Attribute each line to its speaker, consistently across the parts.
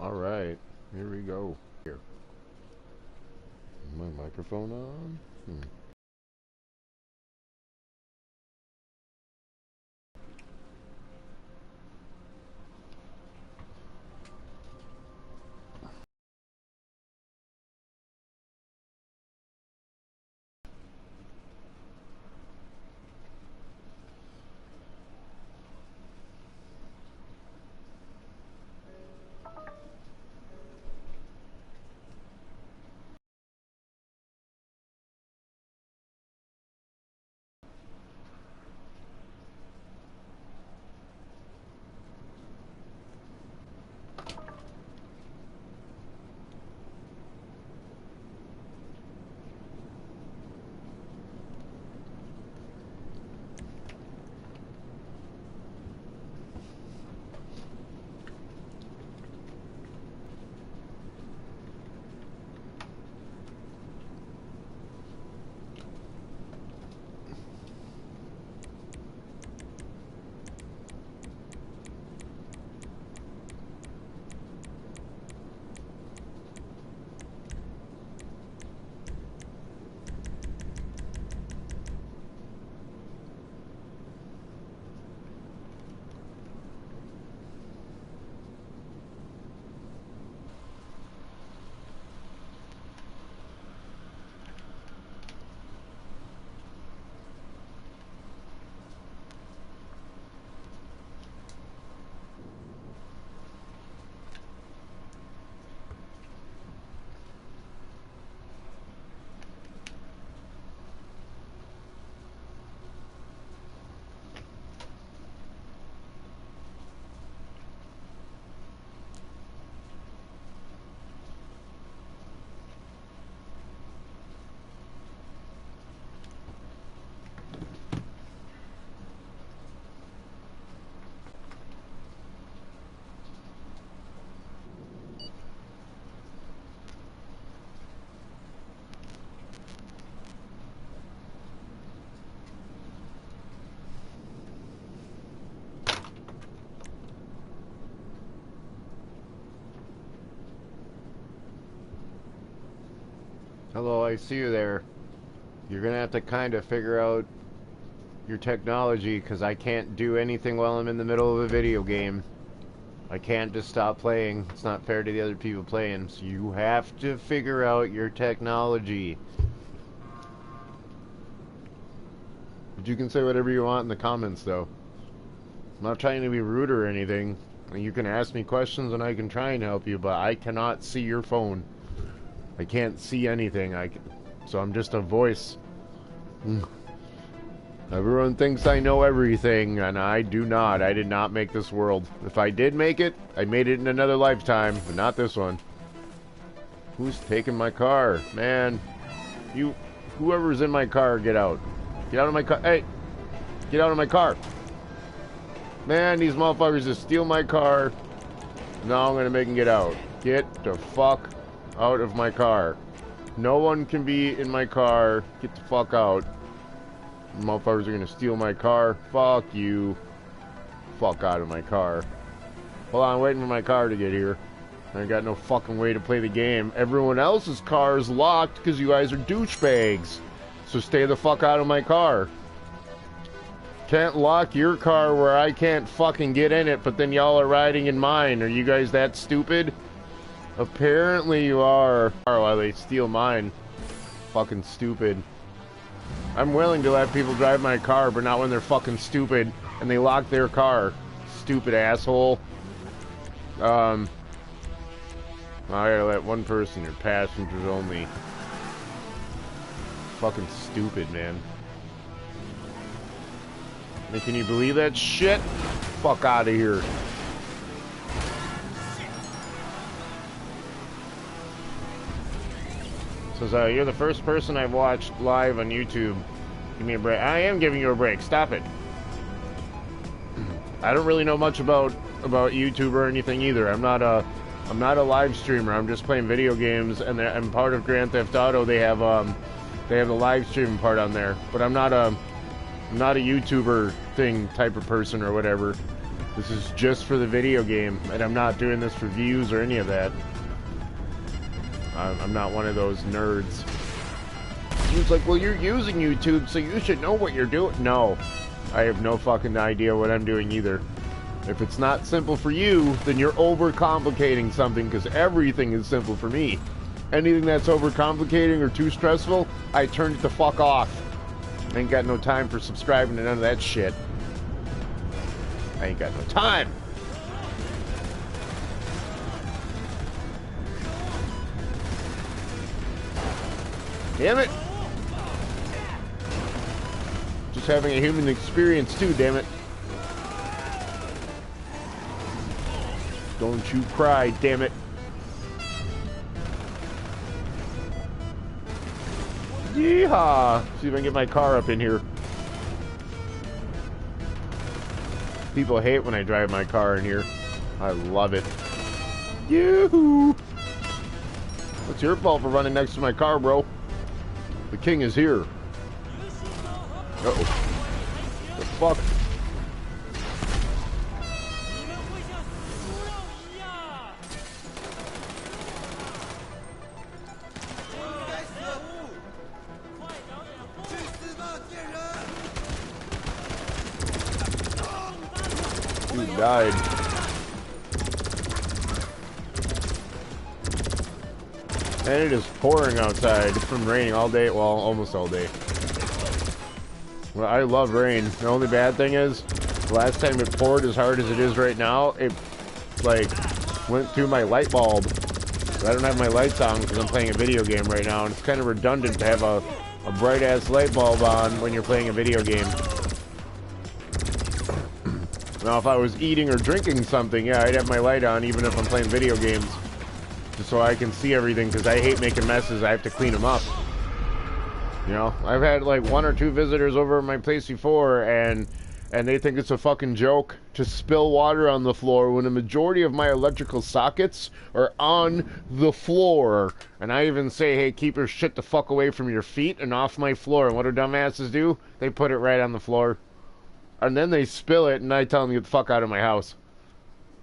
Speaker 1: Alright, here we go. Here. Is my microphone on? Hello, I see you there. You're gonna have to kind of figure out your technology, because I can't do anything while I'm in the middle of a video game. I can't just stop playing. It's not fair to the other people playing, so you have to figure out your technology. But you can say whatever you want in the comments, though. I'm not trying to be rude or anything. You can ask me questions and I can try and help you, but I cannot see your phone. I can't see anything. So I'm just a voice. Everyone thinks I know everything, and I do not. I did not make this world. If I did make it, I made it in another lifetime, but not this one. Who's taking my car? Man, whoever's in my car, get out. Get out of my car. Hey, get out of my car. Man, these motherfuckers just steal my car. Now I'm gonna make them get out. Get the fuck out of my car. No one can be in my car. Get the fuck out. Motherfuckers are gonna steal my car. Fuck you. Fuck out of my car. Hold on, I'm waiting for my car to get here. I got no fucking way to play the game. Everyone else's car is locked because you guys are douchebags. So stay the fuck out of my car. Can't lock your car where I can't fucking get in it, but then y'all are riding in mine. Are you guys that stupid? Apparently you are. While they steal mine. Fucking stupid. I'm willing to let people drive my car, but not when they're fucking stupid and they lock their car. Stupid asshole. I gotta let one person, your passengers only. Fucking stupid, man. And can you believe that shit? Fuck out of here. Says, you're the first person I've watched live on YouTube. Give me a break. I am giving you a break. Stop it. I don't really know much about YouTube or anything either. I'm not a live streamer. I'm just playing video games, and I'm part of Grand Theft Auto. They have the live streaming part on there. But I'm not a YouTuber thing type of person or whatever. This is just for the video game, and I'm not doing this for views or any of that. I'm not one of those nerds. He's like, well, you're using YouTube, so you should know what you're doing. No, I have no fucking idea what I'm doing either. If it's not simple for you, then you're overcomplicating something, because everything is simple for me. Anything that's overcomplicating or too stressful, I turn it the fuck off. I ain't got no time for subscribing to none of that shit. I ain't got no time. Damn it. Just having a human experience too, damn it. Don't you cry, damn it. Yeehaw! See if I can get my car up in here. People hate when I drive my car in here. I love it. Yoo-hoo! What's your fault for running next to my car, bro? The king is here. Uh-oh. The fuck? Dude died. And it is pouring outside. It's been raining all day. Well, almost all day. Well, I love rain. The only bad thing is, the last time it poured as hard as it is right now, it, like, went through my light bulb. I don't have my lights on because I'm playing a video game right now, and it's kind of redundant to have a bright-ass light bulb on when you're playing a video game. Now, if I was eating or drinking something, yeah, I'd have my light on even if I'm playing video games. Just so I can see everything, because I hate making messes. I have to clean them up. You know, I've had like 1 or 2 visitors over at my place before, and they think it's a fucking joke to spill water on the floor when a majority of my electrical sockets are on the floor. And I even say, hey, keep your shit the fuck away from your feet and off my floor. And what do dumbasses do? They put it right on the floor. And then they spill it, and I tell them, get the fuck out of my house.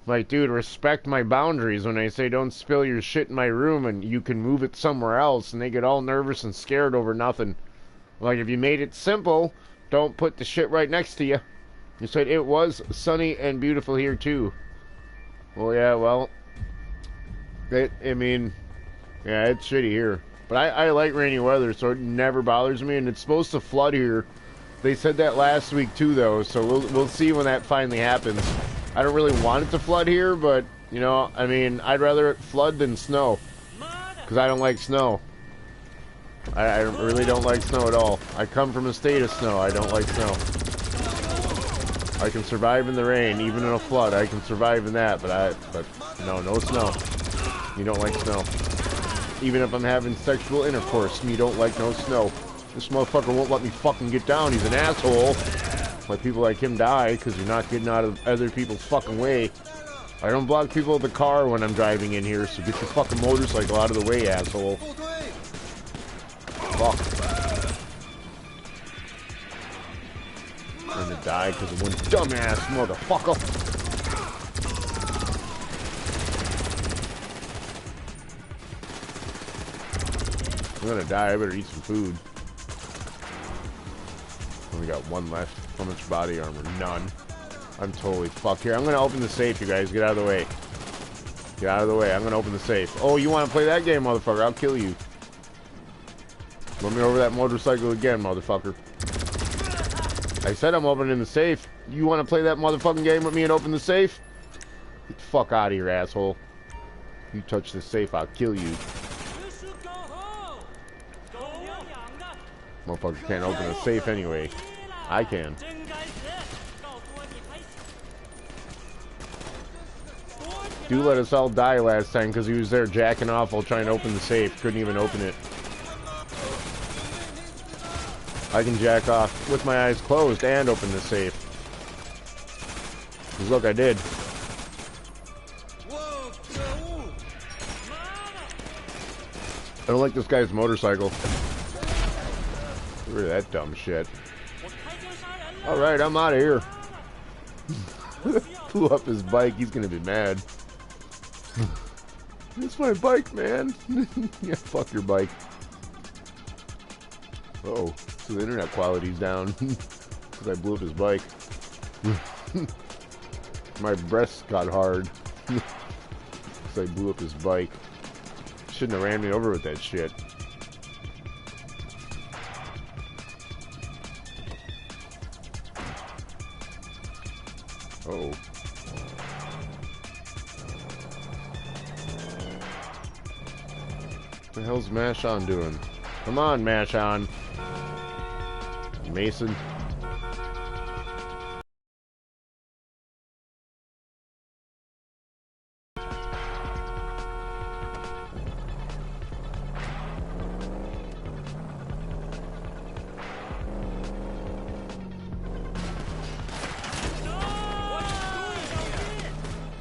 Speaker 1: Like, dude, respect my boundaries when I say don't spill your shit in my room and you can move it somewhere else, and they get all nervous and scared over nothing. Like, if you made it simple, don't put the shit right next to you. You said it was sunny and beautiful here, too. Well, yeah, well, I mean, yeah, it's shitty here. But I like rainy weather, so it never bothers me, and it's supposed to flood here. They said that last week, too, though, so we'll see when that finally happens. I don't really want it to flood here, but, you know, I mean, I'd rather it flood than snow. Because I don't like snow. I really don't like snow at all. I come from a state of snow. I don't like snow. I can survive in the rain, even in a flood. I can survive in that, but no snow. You don't like snow. Even if I'm having sexual intercourse, you don't like no snow. This motherfucker won't let me fucking get down. He's an asshole. Let people like him die because you're not getting out of other people's fucking way. I don't block people with the car when I'm driving in here, so get your fucking motorcycle out of the way, asshole. Fuck. I'm gonna die because of one dumbass motherfucker. I'm gonna die. I better eat some food. Only got 1 left. How much body armor? None. I'm totally fucked here. I'm gonna open the safe, you guys. Get out of the way. Get out of the way. I'm gonna open the safe. Oh, you wanna play that game, motherfucker? I'll kill you. Run me over that motorcycle again, motherfucker. I said I'm opening the safe. You wanna play that motherfucking game with me and open the safe? Get the fuck out of here, asshole. You touch the safe, I'll kill you. Motherfucker can't open a safe anyway. I can. Dude let us all die last time because he was there jacking off while trying to open the safe. Couldn't even open it. I can jack off with my eyes closed and open the safe. 'Cause look, I did. I don't like this guy's motorcycle. Look at that dumb shit. Alright, I'm out of here. blew up his bike. He's gonna be mad. It's my bike, man. Yeah, fuck your bike. Uh-oh, so the internet quality's down because I blew up his bike. My breasts got hard because I blew up his bike. Shouldn't have ran me over with that shit. Uh-oh. What the hell's Mash-On doing? Come on, Mash-On. Mason.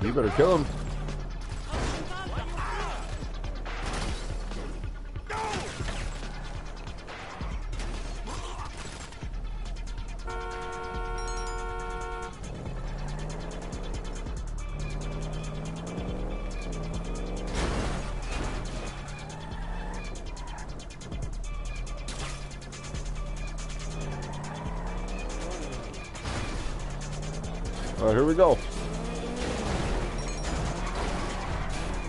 Speaker 1: You better kill him. Alright, here we go.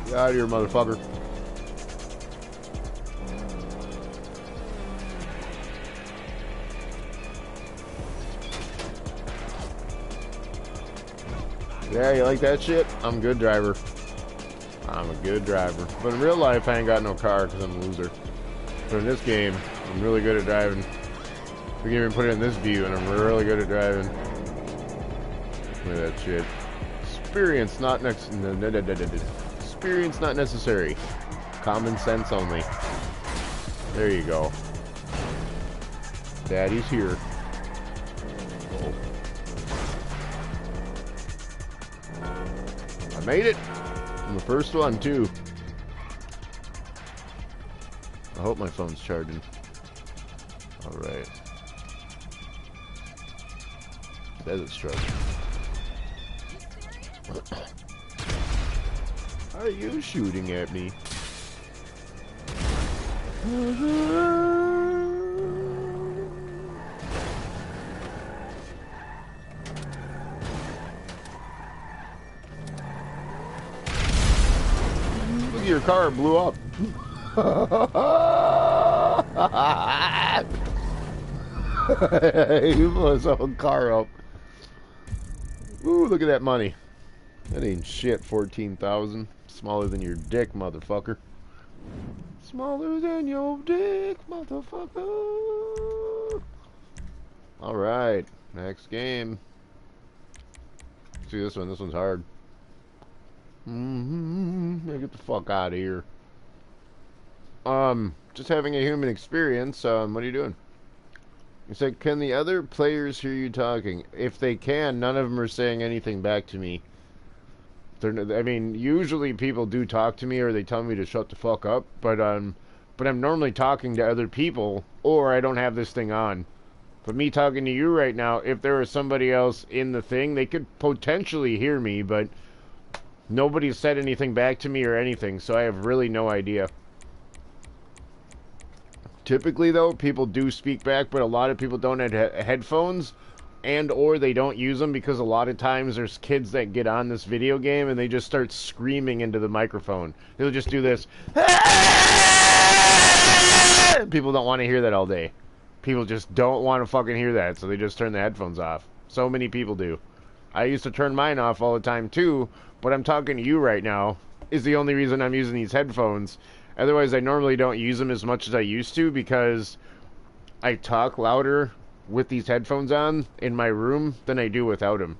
Speaker 1: Get out of here, motherfucker. Yeah, you like that shit? I'm a good driver. I'm a good driver. But in real life, I ain't got no car because I'm a loser. But in this game, I'm really good at driving. We can even put it in this view, and I'm really good at driving. Look at that shit. Experience not experience not necessary. Common sense only. There you go. Daddy's here. Oh. I made it. I'm the first one too. I hope my phone's charging. All right. Says it's charging. Are you shooting at me? Look at your car, it blew up. He blew his own car up. Ooh, look at that money. That ain't shit, 14,000. Smaller than your dick, motherfucker. Smaller than your dick, motherfucker. Alright, next game. See this one, this one's hard. Get the fuck out of here. Just having a human experience, what are you doing? You said, can the other players hear you talking? If they can, none of them are saying anything back to me. I mean, usually people do talk to me or they tell me to shut the fuck up, but I'm normally talking to other people or I don't have this thing on. But me talking to you right now, if there was somebody else in the thing, they could potentially hear me, but nobody said anything back to me or anything, so I have really no idea. Typically, though, people do speak back, but a lot of people don't have headphones, and or they don't use them because a lot of times there's kids that get on this video game and they just start screaming into the microphone. They'll just do this. People don't want to hear that all day. People just don't want to fucking hear that, so they just turn the headphones off. So many people do. I used to turn mine off all the time too, but I'm talking to you right now is the only reason I'm using these headphones. Otherwise, I normally don't use them as much as I used to because I talk louder with these headphones on in my room than I do without them.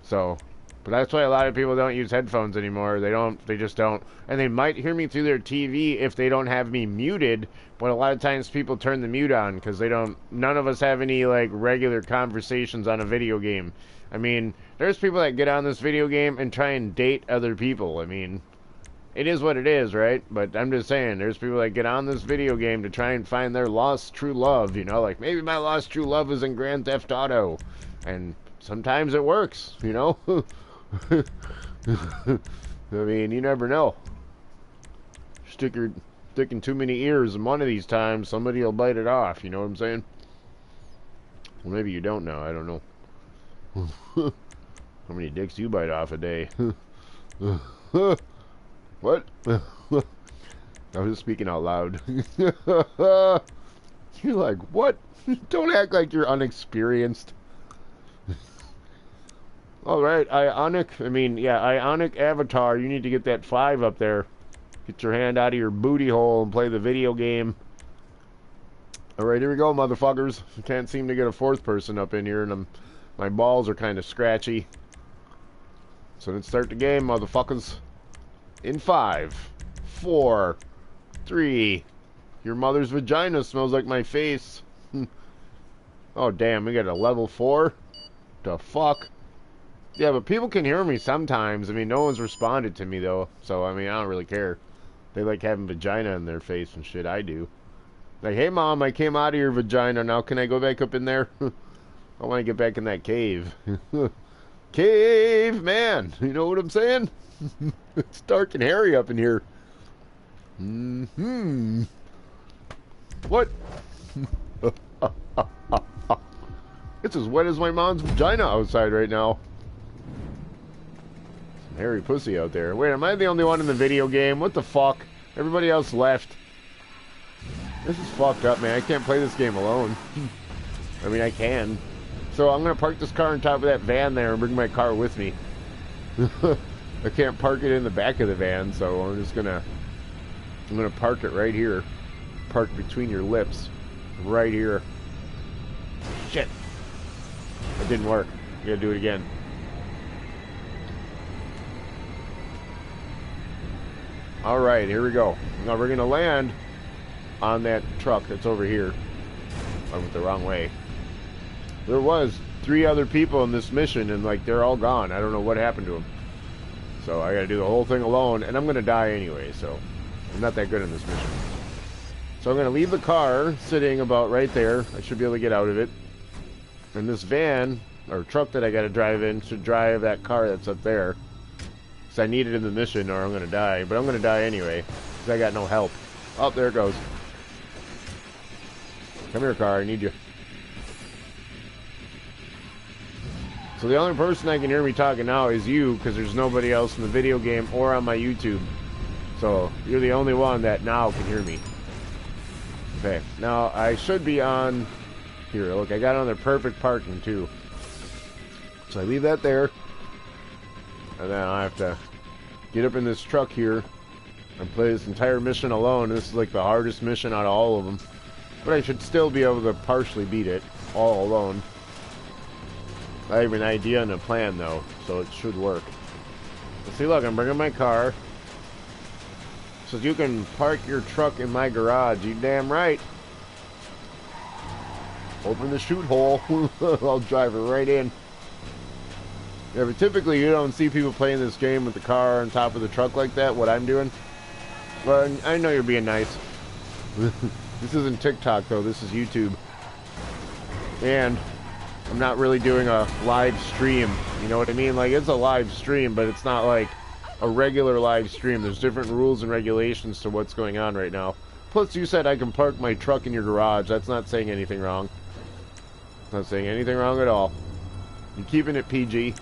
Speaker 1: So, but that's why a lot of people don't use headphones anymore. They just don't. And they might hear me through their TV if they don't have me muted, but a lot of times people turn the mute on because none of us have any like regular conversations on a video game. I mean, there's people that get on this video game and try and date other people. I mean, it is what it is, right? But I'm just saying, there's people that get on this video game to try and find their lost true love, you know? Like, maybe my lost true love is in Grand Theft Auto. And sometimes it works, you know? I mean, you never know. Sticking too many ears, and one of these times somebody will bite it off, you know what I'm saying? Well, maybe you don't know, I don't know. How many dicks you bite off a day? What? I was speaking out loud. You're like, what? Don't act like you're unexperienced. Alright, Ionic Avatar, you need to get that 5 up there. Get your hand out of your booty hole and play the video game. Alright, here we go, motherfuckers. I can't seem to get a 4th person up in here, and my balls are kind of scratchy. So let's start the game, motherfuckers. In 5, 4, 3. Your mother's vagina smells like my face. Oh, damn, we got a level 4? The fuck? Yeah, but people can hear me sometimes. I mean, no one's responded to me, though. So, I mean, I don't really care. They like having vagina in their face and shit. I do. Like, hey, Mom, I came out of your vagina. Now can I go back up in there? I want to get back in that cave. Cave, man. You know what I'm saying? It's dark and hairy up in here. Mm-hmm. What? It's as wet as my mom's vagina outside right now. Some hairy pussy out there. Wait, am I the only one in the video game? What the fuck? Everybody else left. This is fucked up, man. I can't play this game alone. I mean, I can. So I'm going to park this car on top of that van there and bring my car with me. I can't park it in the back of the van, so I'm going to park it right here. Park between your lips. Right here. Shit. That didn't work. You gotta do it again. Alright, here we go. Now we're gonna land on that truck that's over here. I went the wrong way. There was 3 other people in this mission, and like they're all gone. I don't know what happened to them. So I gotta do the whole thing alone, and I'm gonna die anyway, so I'm not that good in this mission. So I'm gonna leave the car sitting about right there. I should be able to get out of it. And this van, or truck that I gotta drive in, should drive that car that's up there. Because I need it in the mission or I'm gonna die. But I'm gonna die anyway, because I got no help. Oh, there it goes. Come here, car, I need you. So the only person that can hear me talking now is you, because there's nobody else in the video game or on my YouTube. So you're the only one that now can hear me. Okay, now I should be on... Here, look, I got on the perfect parking, too. So I leave that there. And then I have to get up in this truck here and play this entire mission alone. This is like the hardest mission out of all of them. But I should still be able to partially beat it, all alone. I have an idea and a plan, though, so it should work. Let's see, look, I'm bringing my car. So you can park your truck in my garage. You damn right. Open the chute hole. I'll drive it right in. Yeah, but typically you don't see people playing this game with the car on top of the truck like that, what I'm doing. Well, I know you're being nice. This isn't TikTok, though. This is YouTube. And I'm not really doing a live stream. You know what I mean? Like, it's a live stream, but it's not like a regular live stream. There's different rules and regulations to what's going on right now. Plus, you said I can park my truck in your garage. That's not saying anything wrong. Not saying anything wrong at all. You're keeping it PG.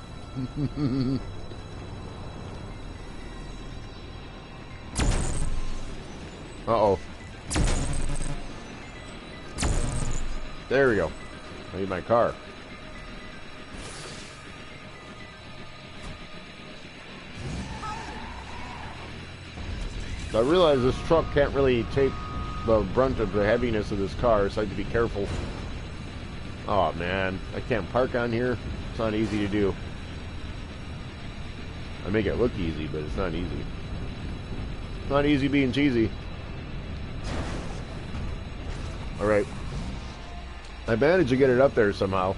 Speaker 1: Uh-oh. There we go. I need my car. So I realize this truck can't really take the brunt of the heaviness of this car, so I have to be careful. Oh man, I can't park on here. It's not easy to do. I make it look easy, but it's not easy. It's not easy being cheesy. Alright. I managed to get it up there somehow.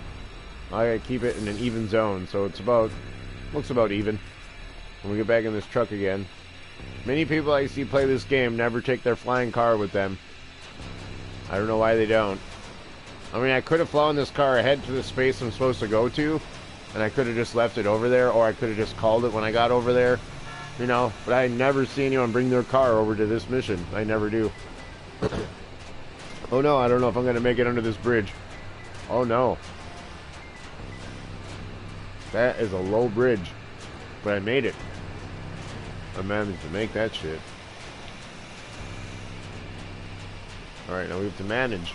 Speaker 1: I gotta keep it in an even zone, so it's about... looks about even. When we get back in this truck again. Many people I see play this game never take their flying car with them. I don't know why they don't. I mean, I could have flown this car ahead to the space I'm supposed to go to, and I could have just left it over there, or I could have just called it when I got over there, you know. But I never see anyone bring their car over to this mission. I never do. Oh no, I don't know if I'm gonna make it under this bridge. Oh no. That is a low bridge, but I made it. I managed to make that shit. Alright, now we have to manage.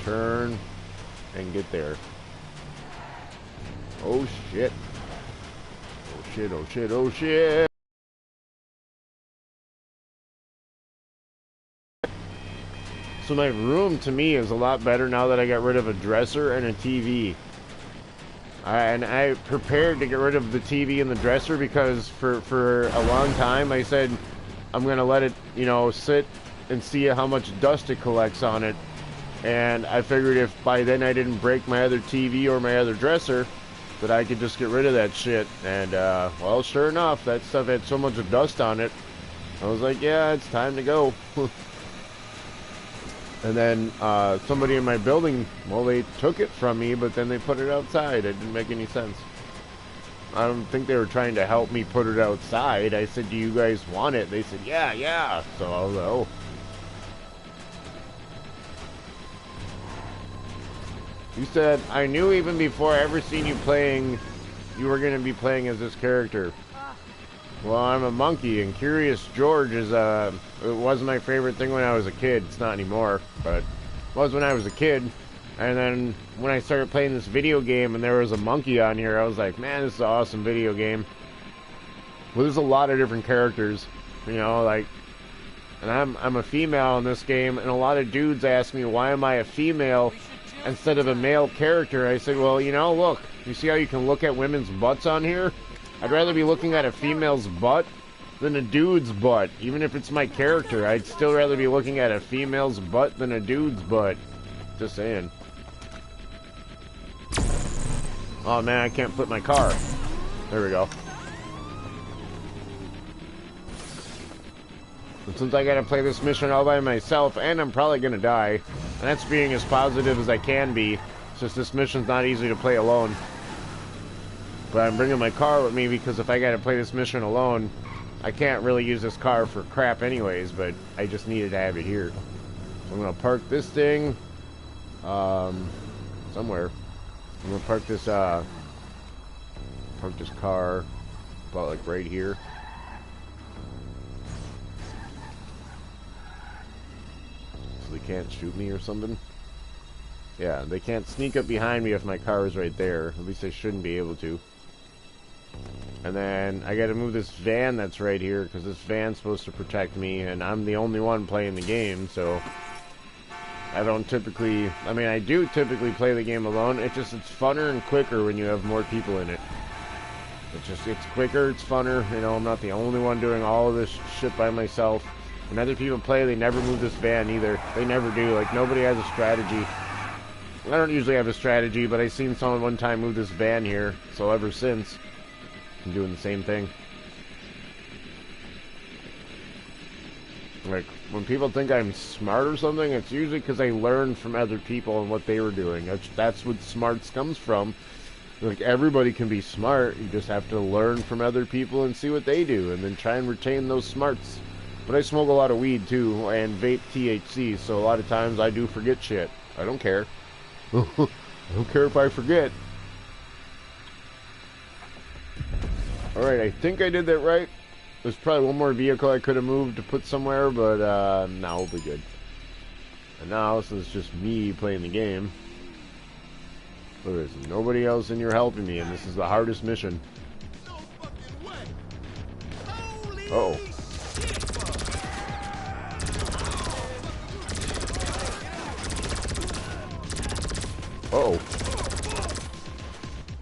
Speaker 1: Turn and get there. Oh shit. Oh shit, oh shit, oh shit. So my room to me is a lot better now that I got rid of a dresser and a TV. And I prepared to get rid of the TV and the dresser because for a long time I said I'm gonna let it, you know, sit and see how much dust it collects on it. And I figured if by then I didn't break my other TV or my other dresser, that I could just get rid of that shit. And well, sure enough, that stuff had so much dust on it. I was like, yeah, it's time to go. And then somebody in my building, well, they took it from me, but then they put it outside. It didn't make any sense. I don't think they were trying to help me put it outside. I said, do you guys want it? They said, yeah, yeah. So I was like, oh. You said, I knew even before I ever seen you playing, you were going to be playing as this character. Well, I'm a monkey, and Curious George is, it was my favorite thing when I was a kid. It's not anymore, but it was when I was a kid. And then when I started playing this video game and there was a monkey on here, I was like, man, this is an awesome video game. Well, there's a lot of different characters, you know, like, and I'm a female in this game, and a lot of dudes ask me, why am I a female instead of a male character? I said, well, you know, look, you see how you can look at women's butts on here? I'd rather be looking at a female's butt than a dude's butt. Even if it's my character, I'd still rather be looking at a female's butt than a dude's butt. Just saying. Oh man, I can't flip my car. There we go. And since I gotta play this mission all by myself, and I'm probably gonna die, and that's being as positive as I can be, it's just this mission's not easy to play alone. But I'm bringing my car with me because if I gotta play this mission alone, I can't really use this car for crap anyways, but I just needed to have it here. So I'm gonna park this thing, somewhere. I'm gonna park this car about like right here. So they can't shoot me or something. Yeah, they can't sneak up behind me if my car is right there. At least they shouldn't be able to. And then I gotta move this van that's right here, because this van's supposed to protect me, and I'm the only one playing the game, so I don't typically, I mean, I do typically play the game alone. It's just, it's funner and quicker when you have more people in it. It's quicker, it's funner, you know, I'm not the only one doing all of this shit by myself. When other people play, they never move this van either. They never do, like, nobody has a strategy. I don't usually have a strategy, but I seen someone one time move this van here, so ever since, I'm doing the same thing. Like, when people think I'm smart or something, it's usually because I learned from other people and what they were doing. That's what smarts comes from. Like, everybody can be smart, you just have to learn from other people and see what they do, and then try and retain those smarts. But I smoke a lot of weed, too, and vape THC, so a lot of times I do forget shit. I don't care. I don't care if I forget. Alright, I think I did that right. There's probably one more vehicle I could have moved to put somewhere, but now we'll be good. And now, since it's just me playing the game, there's nobody else in here helping me, and this is the hardest mission. Uh-oh. Uh-oh.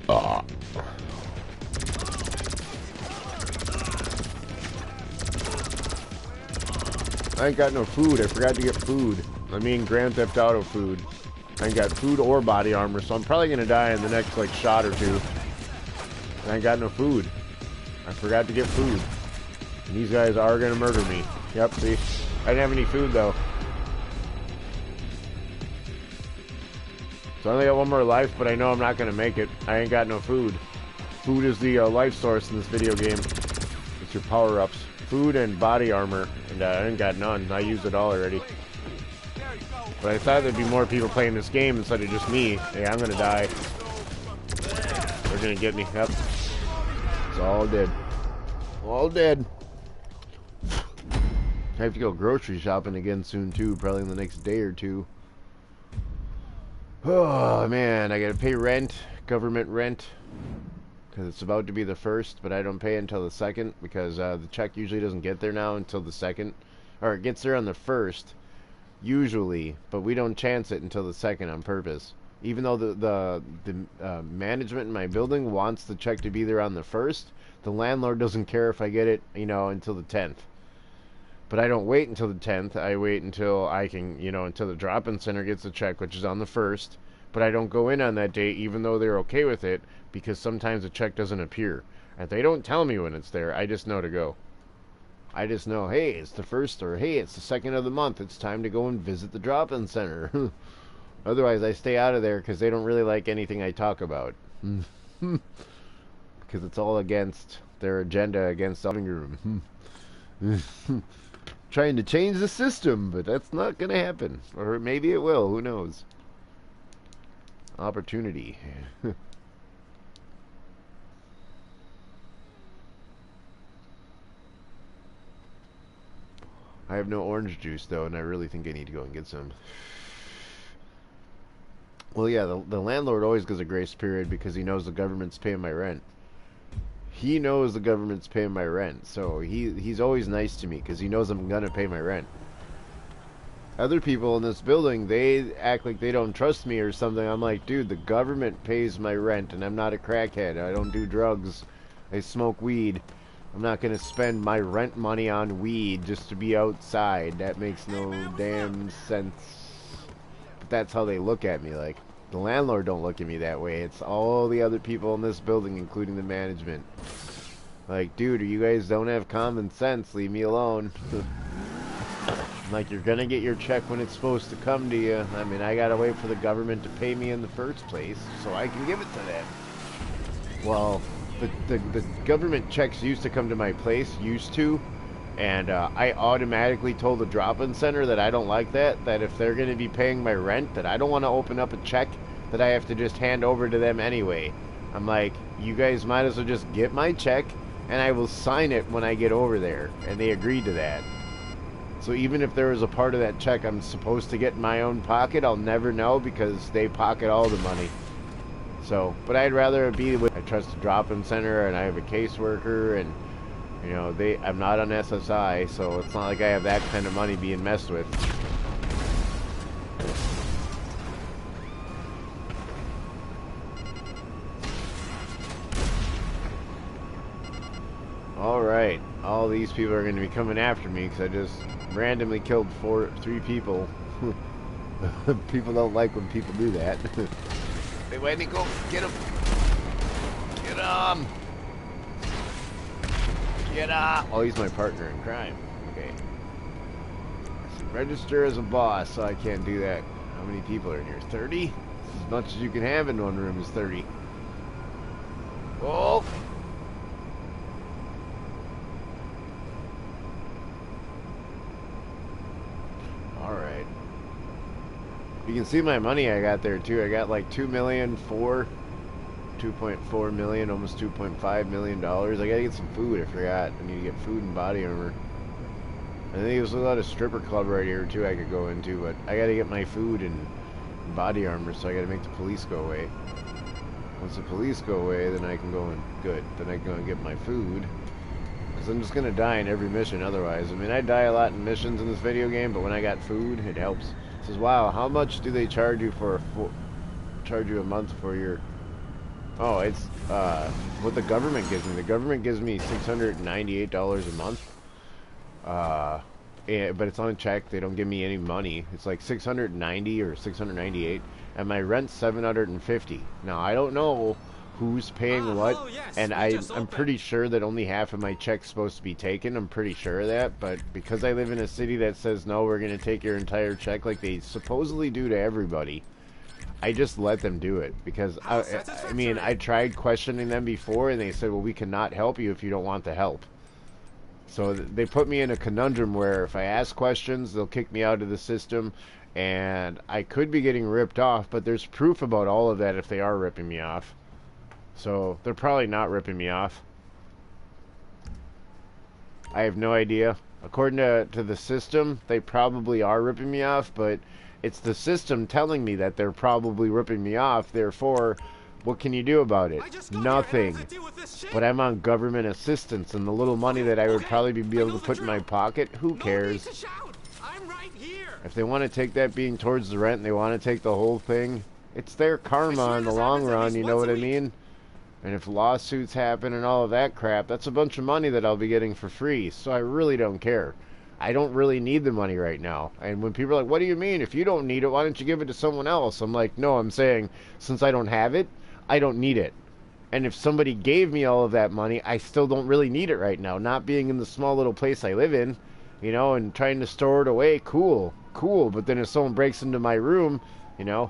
Speaker 1: Ah. I ain't got no food. I forgot to get food. I mean Grand Theft Auto food. I ain't got food or body armor, so I'm probably gonna die in the next, like, shot or two. I ain't got no food. I forgot to get food. And these guys are gonna murder me. Yep, see? I didn't have any food, though. So I only got one more life, but I know I'm not going to make it. I ain't got no food. Food is the life source in this video game. It's your power-ups. Food and body armor. And I ain't got none. I used it all already. But I thought there'd be more people playing this game instead of just me. Yeah, I'm going to die. They're going to get me. Yep. It's all dead. All dead. I have to go grocery shopping again soon, too. Probably in the next day or two. Oh, man. I got to pay rent. Government rent. Because it's about to be the 1st, but I don't pay until the 2nd. Because the check usually doesn't get there now until the 2nd. Or it gets there on the 1st. Usually. But we don't chance it until the 2nd on purpose. Even though the management in my building wants the check to be there on the 1st, the landlord doesn't care if I get it, you know, until the 10th. But I don't wait until the 10th. I wait until I can, you know, until the drop-in center gets the check, which is on the 1st. But I don't go in on that day, even though they're okay with it, because sometimes the check doesn't appear. And they don't tell me when it's there. I just know to go. I just know, hey, it's the 1st, or hey, it's the 2nd of the month. It's time to go and visit the drop-in center. Otherwise, I stay out of there because they don't really like anything I talk about. Because it's all against their agenda against the living room. Trying to change the system, but that's not going to happen. Or maybe it will. Who knows? Opportunity. I have no orange juice, though, and I really think I need to go and get some. Well, yeah, the landlord always gives a grace period because he knows the government's paying my rent. He knows the government's paying my rent, so he's always nice to me because he knows I'm gonna pay my rent. Other people in this building, they act like they don't trust me or something. I'm like, dude, the government pays my rent, and I'm not a crackhead. I don't do drugs. I smoke weed. I'm not gonna spend my rent money on weed just to be outside. That makes no damn sense. But that's how they look at me. Like, the landlord don't look at me that way. It's all the other people in this building, including the management. Like, dude, you guys don't have common sense. Leave me alone. Like, you're gonna get your check when it's supposed to come to you. I mean, I gotta wait for the government to pay me in the first place so I can give it to them. Well, the government checks used to come to my place, and I automatically told the drop-in center that I don't like that if they're going to be paying my rent, that I don't want to open up a check that I have to just hand over to them anyway. I'm like, you guys might as well just get my check, and I will sign it when I get over there. And they agreed to that. So even if there was a part of that check I'm supposed to get in my own pocket, I'll never know because they pocket all the money. So, but I'd rather it be with, I trust the drop-in center, and I have a caseworker, and you know, I'm not on SSI, so it's not like I have that kind of money being messed with. Alright, all these people are going to be coming after me because I just randomly killed 3 people. People don't like when people do that. Hey, Wendy, go get him! Get him! Get up! Oh, he's my partner in crime. Okay. Register as a boss, so I can't do that. How many people are in here? 30? As much as you can have in one room is 30. Oh! Alright. You can see my money I got there, too. I got like 2.4 million, almost $2.5 million. I gotta get some food, I forgot. I need to get food and body armor. I think there's a lot of stripper club right here too I could go into, but I gotta get my food and body armor, so I gotta make the police go away. Once the police go away, then I can go and, good, then I can go and get my food. Because I'm just gonna die in every mission otherwise. I mean, I die a lot in missions in this video game, but when I got food, it helps. It says, wow, how much do they charge you for charge you a month for your... Oh, it's what the government gives me. The government gives me $698 a month. But it's on check. They don't give me any money. It's like $690 or $698, and my rent's $750. Now I don't know who's paying what, yes, and I'm pretty sure that only half of my check's supposed to be taken. I'm pretty sure of that, but because I live in a city that says no, we're gonna take your entire check like they supposedly do to everybody. I just let them do it because I mean, I tried questioning them before and they said, well, we cannot help you if you don't want the help. So they put me in a conundrum where if I ask questions, they'll kick me out of the system, and I could be getting ripped off, but there's proof about all of that if they are ripping me off. So they're probably not ripping me off. I have no idea. According to the system, they probably are ripping me off, but it's the system telling me that they're probably ripping me off. Therefore, what can you do about it? Nothing. But I'm on government assistance, and the little money that I would probably be able to put in my pocket, who cares? If they want to take that being towards the rent and they want to take the whole thing, it's their karma in the long run, you know what I mean? And if lawsuits happen and all of that crap, that's a bunch of money that I'll be getting for free. So I really don't care. I don't really need the money right now. And when people are like, what do you mean? If you don't need it, why don't you give it to someone else? I'm like, no, I'm saying since I don't have it, I don't need it. And if somebody gave me all of that money, I still don't really need it right now. Not being in the small little place I live in, you know, and trying to store it away, cool. But then if someone breaks into my room, you know,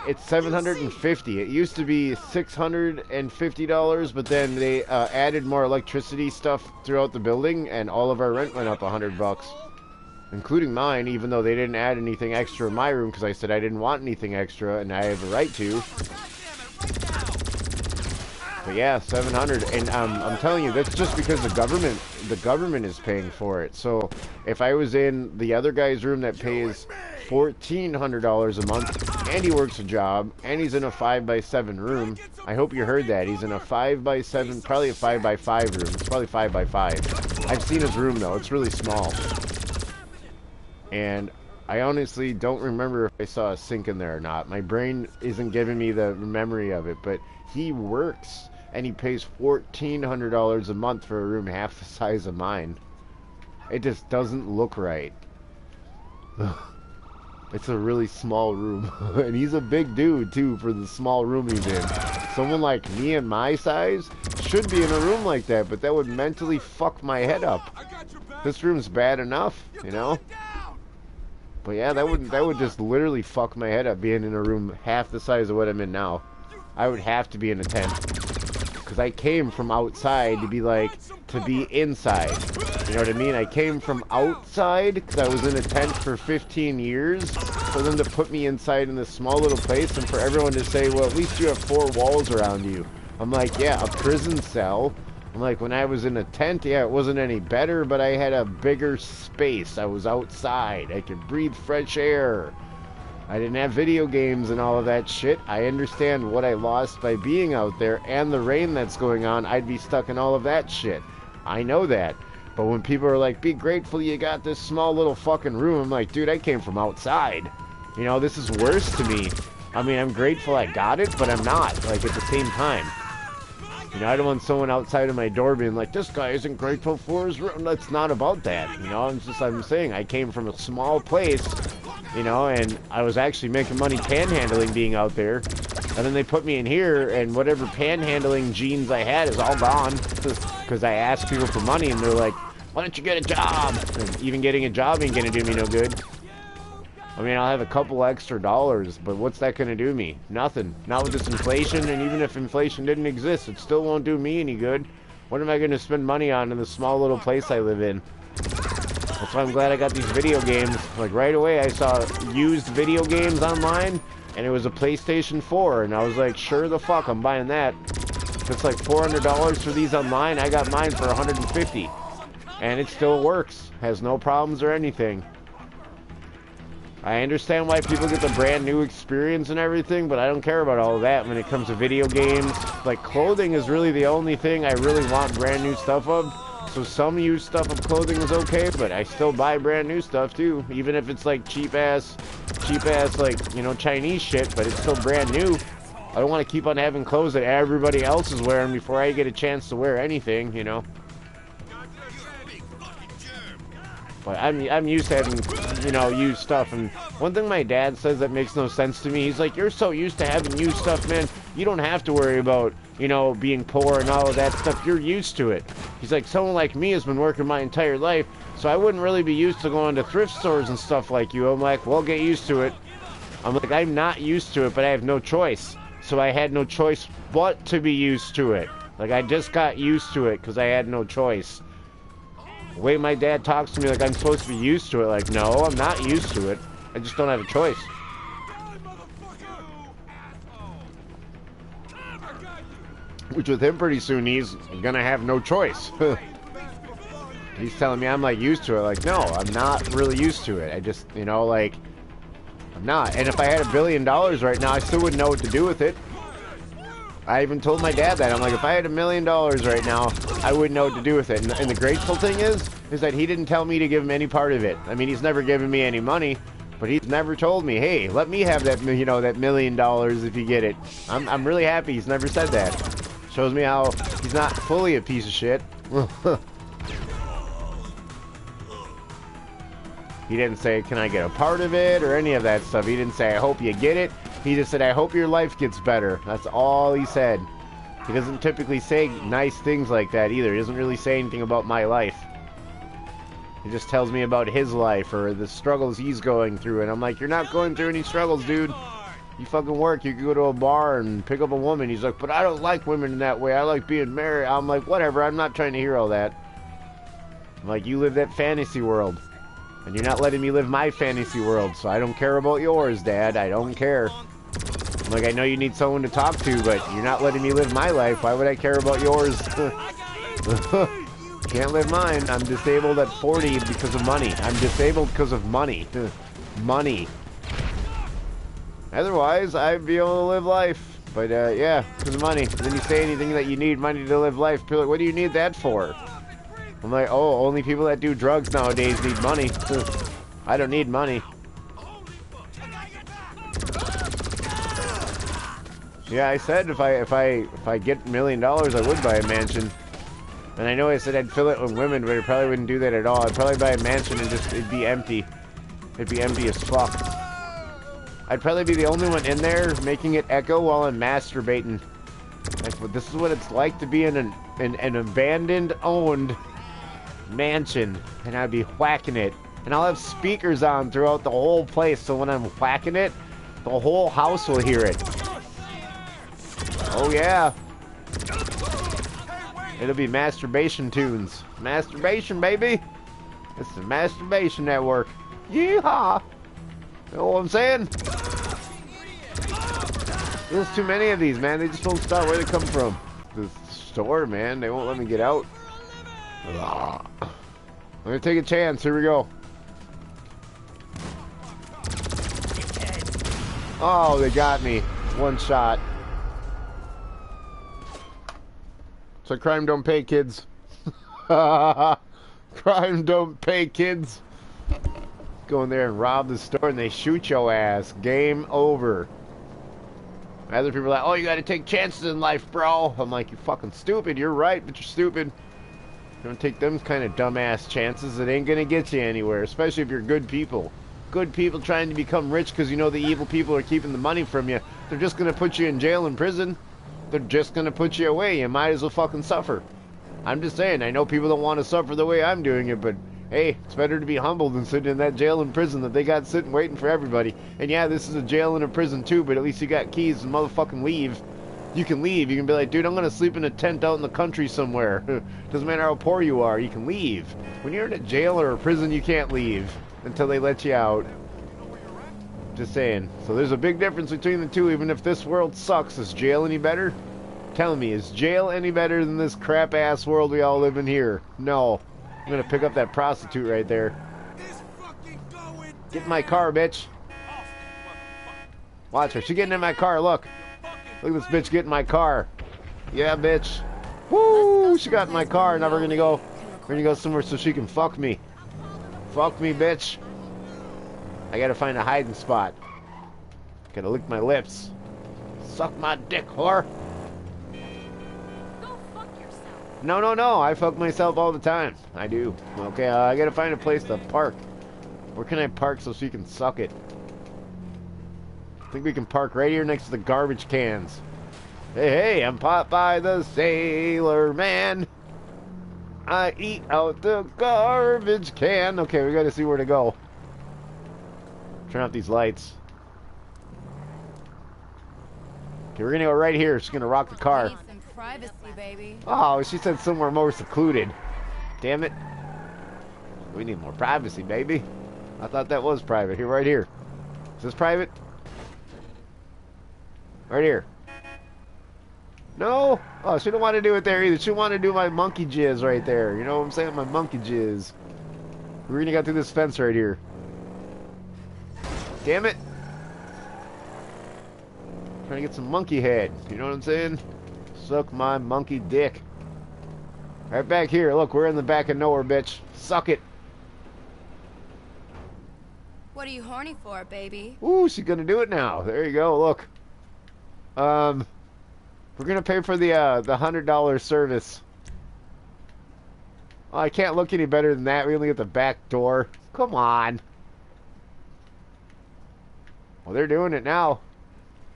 Speaker 1: it's $750. It used to be $650, but then they added more electricity stuff throughout the building, and all of our rent went up $100, including mine, even though they didn't add anything extra in my room because I said I didn't want anything extra, and I have a right to. But yeah, 700, and I'm telling you, that's just because the government is paying for it. So if I was in the other guy's room that pays $1,400 a month, and he works a job, and he's in a 5x7 room, I hope you heard that. He's in a 5x7, probably a 5x5 room. It's probably 5x5. I've seen his room though; it's really small. And I honestly don't remember if I saw a sink in there or not. My brain isn't giving me the memory of it, but he works. And he pays $1,400 a month for a room half the size of mine. It just doesn't look right. It's a really small room. And he's a big dude, too, for the small room he's in. Someone like me and my size should be in a room like that, but that would mentally fuck my head up. This room's bad enough, you know? But yeah, that would just literally fuck my head up, being in a room half the size of what I'm in now. I would have to be in a tent. Because I came from outside to be inside. You know what I mean? I came from outside because I was in a tent for 15 years. For them to put me inside in this small little place and for everyone to say, well, at least you have 4 walls around you. I'm like, yeah, a prison cell. I'm like, when I was in a tent, yeah, it wasn't any better, but I had a bigger space. I was outside. I could breathe fresh air. I didn't have video games and all of that shit. I understand what I lost by being out there and the rain that's going on. I'd be stuck in all of that shit. I know that. But when people are like, be grateful you got this small little fucking room, I'm like, dude, I came from outside. You know, this is worse to me. I mean, I'm grateful I got it, but I'm not, like, at the same time. You know, I don't want someone outside of my door being like, this guy isn't grateful for his room. That's not about that. You know, I'm saying I came from a small place, you know, and I was actually making money panhandling being out there. And then they put me in here, and whatever panhandling genes I had is all gone. Because I asked people for money, and they're like, why don't you get a job? And even getting a job ain't going to do me no good. I mean, I'll have a couple extra dollars, but what's that going to do me? Nothing. Not with this inflation, and even if inflation didn't exist, it still won't do me any good. What am I going to spend money on in the small little place I live in? That's why I'm glad I got these video games. Like, right away, I saw used video games online, and it was a PlayStation 4, and I was like, sure the fuck, I'm buying that. If it's like $400 for these online, I got mine for $150. And it still works. Has no problems or anything. I understand why people get the brand new experience and everything, but I don't care about all of that when it comes to video games. Like, clothing is really the only thing I really want brand new stuff of. So some used stuff of clothing is okay, but I still buy brand new stuff too. Even if it's like cheap ass, like, you know, Chinese shit, but it's still brand new. I don't want to keep on having clothes that everybody else is wearing before I get a chance to wear anything, you know. But I'm used to having, you know, used stuff. And one thing my dad says that makes no sense to me, he's like, you're so used to having used stuff, man. You don't have to worry about, you know, being poor and all of that stuff. You're used to it. He's like, someone like me has been working my entire life, so I wouldn't really be used to going to thrift stores and stuff like you. I'm like, well, get used to it. I'm like, I'm not used to it, but I have no choice. So I had no choice but to be used to it. Like, I just got used to it because I had no choice. The way my dad talks to me, like I'm supposed to be used to it. Like, no, I'm not used to it. I just don't have a choice. Which with him pretty soon, he's gonna have no choice. He's telling me I'm like used to it. Like, no, I'm not really used to it. I just, you know, like, I'm not. And if I had $1 billion right now, I still wouldn't know what to do with it. I even told my dad that. I'm like, if I had $1 million right now, I wouldn't know what to do with it. And the grateful thing is that he didn't tell me to give him any part of it. I mean, he's never given me any money, but he's never told me, hey, let me have that, you know, that $1 million if you get it. I'm really happy he's never said that. Shows me how he's not fully a piece of shit. He didn't say, can I get a part of it, or any of that stuff. He didn't say, I hope you get it. He just said, I hope your life gets better. That's all he said. He doesn't typically say nice things like that either. He doesn't really say anything about my life. He just tells me about his life, or the struggles he's going through. And I'm like, you're not going through any struggles, dude. You fucking work. You can go to a bar and pick up a woman. He's like, but I don't like women in that way. I like being married. I'm like, whatever. I'm not trying to hear all that. I'm like, you live that fantasy world. And you're not letting me live my fantasy world, so I don't care about yours, Dad. I don't care. I'm like, I know you need someone to talk to, but you're not letting me live my life. Why would I care about yours? Can't live mine. I'm disabled at 40 because of money. I'm disabled because of money. Money. Otherwise, I'd be able to live life. But, yeah, because of money. And then you say anything that you need money to live life. People are like, what do you need that for? I'm like, oh, only people that do drugs nowadays need money. I don't need money. Yeah, I said if I get $1 million, I would buy a mansion. And I know I said I'd fill it with women, but I probably wouldn't do that at all. I'd probably buy a mansion and just it'd be empty. It'd be empty as fuck. I'd probably be the only one in there making it echo while I'm masturbating. Like, this is what it's like to be in an abandoned, owned mansion, and I'd be whacking it, and I'll have speakers on throughout the whole place, so when I'm whacking it, the whole house will hear it. Oh yeah, it'll be masturbation tunes. Masturbation, baby. It's the Masturbation Network. Yeehaw. You know what I'm saying? There's too many of these, man. They just don't stop. Where they come from? The store, man. They won't let me get out. I'm gonna take a chance. Here we go. Oh, they got me. One shot. So crime don't pay, kids. Crime don't pay, kids. Go in there and rob the store and they shoot your ass. Game over. Other people are like, oh, you gotta take chances in life, bro. I'm like, you're fucking stupid. You're right, but you're stupid. Don't take them kind of dumbass chances. It ain't gonna get you anywhere, especially if you're good people. Good people trying to become rich because you know the evil people are keeping the money from you. They're just gonna put you in jail and prison. They're just gonna put you away. You might as well fucking suffer. I'm just saying, I know people don't want to suffer the way I'm doing it, but hey, it's better to be humble than sitting in that jail and prison that they got sitting waiting for everybody. And yeah, this is a jail and a prison too, but at least you got keys and motherfucking leave. You can leave. You can be like, dude, I'm gonna sleep in a tent out in the country somewhere. Doesn't matter how poor you are, you can leave. When you're in a jail or a prison, you can't leave until they let you out. Just saying. So there's a big difference between the two, even if this world sucks. Is jail any better? Tell me, is jail any better than this crap-ass world we all live in here? No. I'm gonna pick up that prostitute right there. Get in my car, bitch. Watch her. She's getting in my car, look. Look at this bitch get in my car. Yeah, bitch. Woo! She got in my car. Now we're gonna go somewhere so she can fuck me. Fuck me, bitch. I gotta find a hiding spot. Gotta lick my lips. Suck my dick, whore.
Speaker 2: Go fuck yourself.
Speaker 1: No. I fuck myself all the time. I do. Okay, I gotta find a place to park. Where can I park so she can suck it? I think we can park right here next to the garbage cans. Hey, I'm Popeye the Sailor Man. I eat out the garbage can. Okay, we gotta see where to go. Turn off these lights. Okay, we're gonna go right here. She's gonna rock the car.
Speaker 2: Need some privacy, baby.
Speaker 1: Oh, she said somewhere more secluded. Damn it. We need more privacy, baby. I thought that was private. Here, right here. Is this private? Right here. No? Oh, she don't want to do it there either. She want to do my monkey jizz right there. You know what I'm saying? My monkey jizz. We're gonna go through this fence right here. Damn it. Trying to get some monkey head. You know what I'm saying? Suck my monkey dick. Right back here. Look, we're in the back of nowhere, bitch. Suck it.
Speaker 2: What are you horny for, baby?
Speaker 1: Ooh, she's gonna do it now. There you go. Look. We're gonna pay for the $100 service. Oh, I can't look any better than that. We only get the back door. Come on. Well, they're doing it now.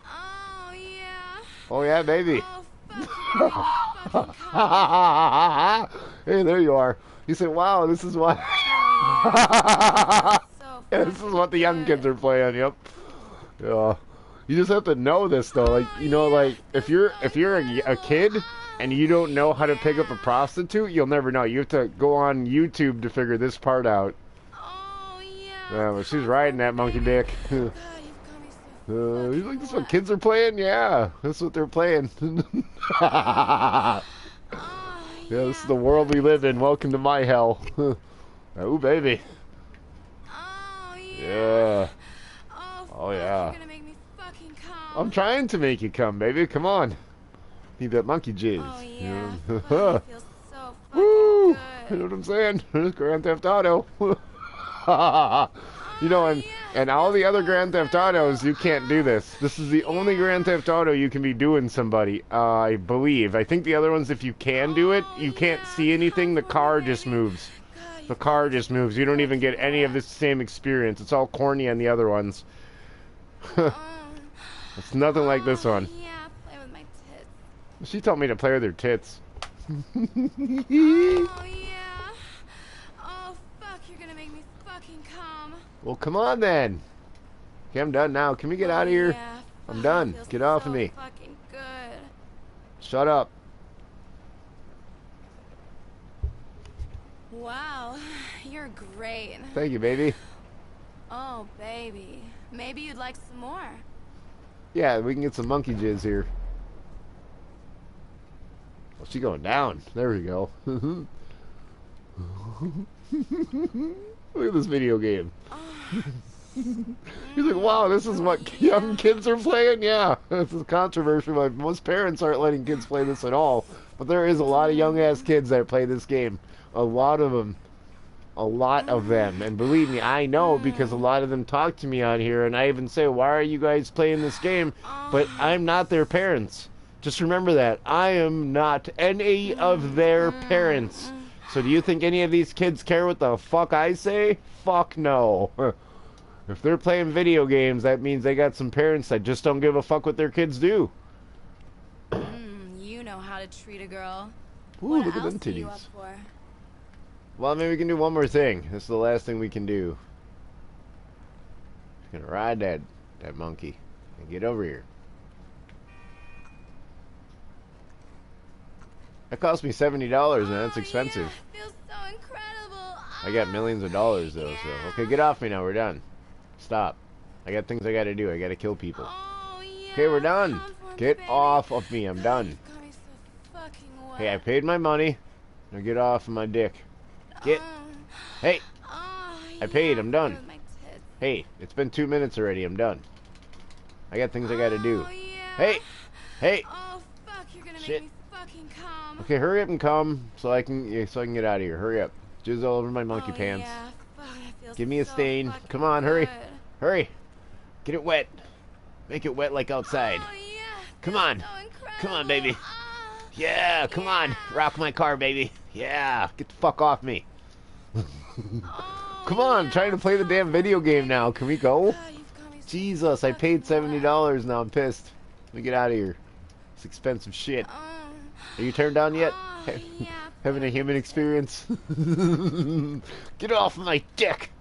Speaker 2: Oh yeah.
Speaker 1: Oh yeah, baby.
Speaker 2: Oh,
Speaker 1: Hey, there you are. You said, "Wow, this is what."
Speaker 2: so
Speaker 1: Yeah, this is what the young kids are playing. Yep. Yeah. You just have to know this though. Like, you know, like if you're a kid and you don't know how to pick up a prostitute, you'll never know. You have to go on YouTube to figure this part out.
Speaker 2: Oh yeah.
Speaker 1: Yeah, but she's riding that monkey dick.
Speaker 2: God, you've got me so
Speaker 1: You think this is what kids are playing? Yeah, that's what they're playing.
Speaker 2: Oh,
Speaker 1: Yeah, this is the world we live in. Welcome to my hell. Oh, baby.
Speaker 2: Oh yeah.
Speaker 1: Yeah.
Speaker 2: Oh,
Speaker 1: Oh, yeah.
Speaker 2: You're gonna make me fucking come.
Speaker 1: I'm trying to make you come, baby. Come on. Need that monkey jizz.
Speaker 2: Oh yeah.
Speaker 1: Yeah.
Speaker 2: Fuck, it feels so
Speaker 1: Woo!
Speaker 2: fucking
Speaker 1: You know
Speaker 2: good.
Speaker 1: what I'm saying? Grand Theft Auto. You know, and all the other Grand Theft Autos, you can't do this. This is the only Grand Theft Auto you can be doing somebody, I believe. I think the other ones, if you can do it, you can't see anything. The car just moves. The car just moves. You don't even get any of the same experience. It's all corny on the other ones. It's nothing like this one.
Speaker 2: Yeah, play with my tits.
Speaker 1: She told me to play with her tits.
Speaker 2: Oh yeah. Oh fuck, you're gonna make me fucking come.
Speaker 1: Well, come on then. Okay, I'm done now. Can we get out of here?
Speaker 2: Yeah,
Speaker 1: I'm
Speaker 2: fuck,
Speaker 1: done.
Speaker 2: it feels
Speaker 1: Get off
Speaker 2: so
Speaker 1: of me.
Speaker 2: Fucking good.
Speaker 1: Shut up.
Speaker 2: Wow, you're great.
Speaker 1: Thank you, baby.
Speaker 2: Oh baby, maybe you'd like some more.
Speaker 1: Yeah, we can get some monkey jizz here. Well, she's going down. There we go. Look at this video game. He's like, wow, this is what young kids are playing? Yeah, this is controversial. Like, most parents aren't letting kids play this at all. But there is a lot of young-ass kids that play this game. A lot of them. A lot of them. And believe me, I know because a lot of them talk to me on here. And I even say, why are you guys playing this game? But I'm not their parents. Just remember that. I am not any of their parents. So do you think any of these kids care what the fuck I say? Fuck no. If they're playing video games, that means they got some parents that just don't give a fuck what their kids do.
Speaker 2: You know how to treat a girl.
Speaker 1: Ooh,
Speaker 2: What
Speaker 1: look at
Speaker 2: else
Speaker 1: them
Speaker 2: are you up
Speaker 1: titties.
Speaker 2: for?
Speaker 1: Well, maybe we can do one more thing. This is the last thing we can do. Gonna ride that monkey and get over here. That cost me $70, man. That's expensive.
Speaker 2: Yeah, it feels so incredible.
Speaker 1: I got millions of dollars though, so okay, get off me now. We're done. Stop. I got things I gotta do. I gotta kill people.
Speaker 2: Oh, yeah,
Speaker 1: Okay, we're done.
Speaker 2: come for me,
Speaker 1: Get
Speaker 2: baby.
Speaker 1: off of me. I'm done.
Speaker 2: You've got me so fucking wet.
Speaker 1: Hey, I paid my money. Now get off of my dick. Get. Hey, I paid. I'm done.
Speaker 2: With my tits.
Speaker 1: hey, it's been 2 minutes already. I'm done. I got things I gotta do.
Speaker 2: Oh, yeah.
Speaker 1: Hey, hey.
Speaker 2: Oh fuck, you're gonna
Speaker 1: Shit.
Speaker 2: make me fucking come.
Speaker 1: Okay, hurry up and come so I can get out of here. Hurry up. Jizz all over my monkey
Speaker 2: Oh,
Speaker 1: pants.
Speaker 2: Yeah. Fuck, that feels
Speaker 1: Give me a
Speaker 2: so
Speaker 1: stain.
Speaker 2: fucking
Speaker 1: Come on, hurry.
Speaker 2: good.
Speaker 1: Hurry. Get it wet. Make it wet like outside.
Speaker 2: Oh, yeah.
Speaker 1: Come
Speaker 2: feels
Speaker 1: on.
Speaker 2: so
Speaker 1: Come on,
Speaker 2: incredible.
Speaker 1: baby.
Speaker 2: Ah.
Speaker 1: Yeah, come on. Rock my car, baby. Yeah, get the fuck off me.
Speaker 2: Oh,
Speaker 1: Come on, I'm trying to play the damn video game now. Can we go?
Speaker 2: God, you've got me so
Speaker 1: Jesus, I paid
Speaker 2: fucking wet.
Speaker 1: $70 now. I'm pissed. Let me get out of here. It's expensive shit.
Speaker 2: Oh.
Speaker 1: Are you turned on yet?
Speaker 2: Oh, yeah.
Speaker 1: Having a human experience? Get off my dick!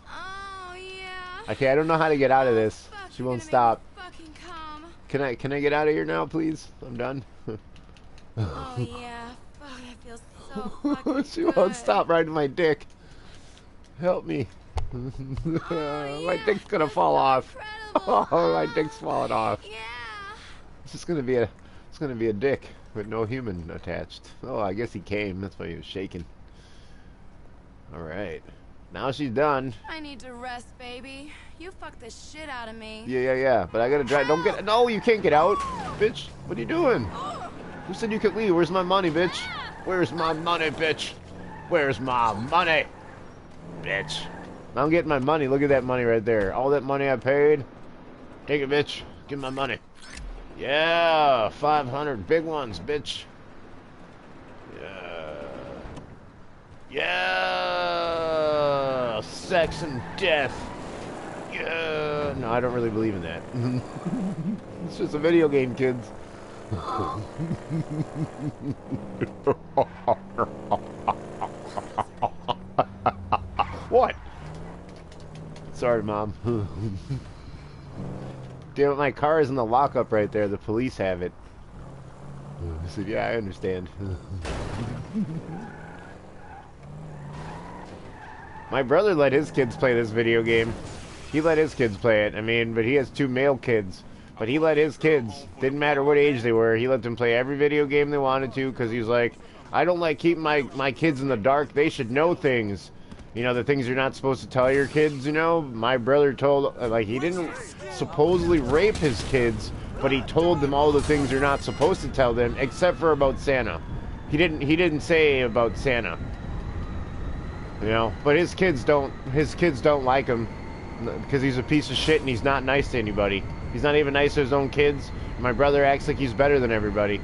Speaker 2: Oh, yeah.
Speaker 1: Okay, I don't know how to get out of this.
Speaker 2: Fuck,
Speaker 1: She
Speaker 2: you're
Speaker 1: won't
Speaker 2: gonna
Speaker 1: stop.
Speaker 2: make me fucking come.
Speaker 1: Can I get out of here now, please? I'm done.
Speaker 2: Oh yeah. Fuck, that feels so fucking
Speaker 1: She won't
Speaker 2: good.
Speaker 1: stop riding my dick. Help me.
Speaker 2: Oh,
Speaker 1: My
Speaker 2: yeah,
Speaker 1: dick's gonna
Speaker 2: that's
Speaker 1: fall
Speaker 2: so
Speaker 1: off.
Speaker 2: incredible.
Speaker 1: Oh, my dick's falling off.
Speaker 2: Yeah.
Speaker 1: It's just gonna be a dick with no human attached. Oh, I guess he came. That's why he was shaking. All right. Now she's done.
Speaker 2: I need to rest, baby. You fucked the shit out of me.
Speaker 1: Yeah. But I gotta drive. Don't get. No, you can't get out, bitch. What are you doing? Who said you could leave? Where's my money, bitch? Where's my money, bitch? Where's my money, bitch? I'm getting my money. Look at that money right there. All that money I paid. Take it, bitch. Give me my money. Yeah, 500 big ones, bitch. Yeah, sex and death. Yeah. No, I don't really believe in that. It's just a video game, kids. What? Sorry, Mom. Damn it, my car is in the lockup right there. The police have it. I said, yeah, I understand. My brother let his kids play this video game. He let his kids play it. I mean, but he has 2 male kids. But he let his kids, didn't matter what age they were, he let them play every video game they wanted to, because he's like, I don't like keeping my kids in the dark. They should know things. You know, the things you're not supposed to tell your kids, you know? My brother told, like, he didn't supposedly rape his kids, but he told them all the things you're not supposed to tell them, except for about Santa. He didn't say about Santa. You know, but his kids don't like him because he's a piece of shit and he's not nice to anybody. He's not even nice to his own kids. My brother acts like he's better than everybody.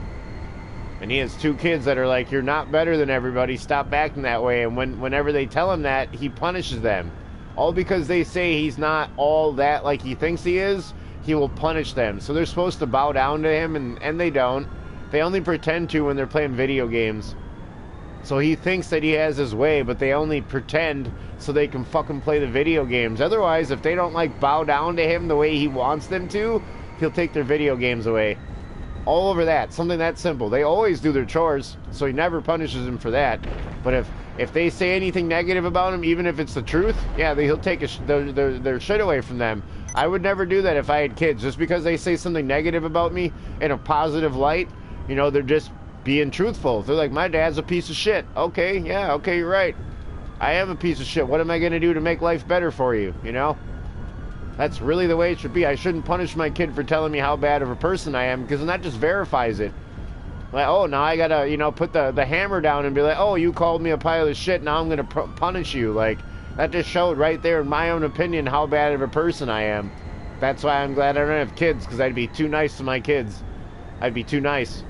Speaker 1: And he has 2 kids that are like, you're not better than everybody, stop acting that way. And whenever they tell him that, he punishes them. All because they say he's not all that like he thinks he is, he will punish them. So they're supposed to bow down to him, and they don't. They only pretend to when they're playing video games. So he thinks that he has his way, but they only pretend so they can fucking play the video games. Otherwise, if they don't, like, bow down to him the way he wants them to, he'll take their video games away. All over that. Something that simple. They always do their chores, so he never punishes them for that. But if they say anything negative about him, even if it's the truth, yeah, he'll take their shit away from them. I would never do that if I had kids. Just because they say something negative about me in a positive light, you know, they're just being truthful. They're like, my dad's a piece of shit. Okay, yeah, okay, you're right. I am a piece of shit. What am I going to do to make life better for you, you know? That's really the way it should be. I shouldn't punish my kid for telling me how bad of a person I am, because then that just verifies it. Like, oh, now I gotta, you know, put the hammer down and be like, oh, you called me a pile of shit, now I'm gonna punish you. Like, that just showed right there, in my own opinion, how bad of a person I am. That's why I'm glad I don't have kids, because I'd be too nice to my kids. I'd be too nice.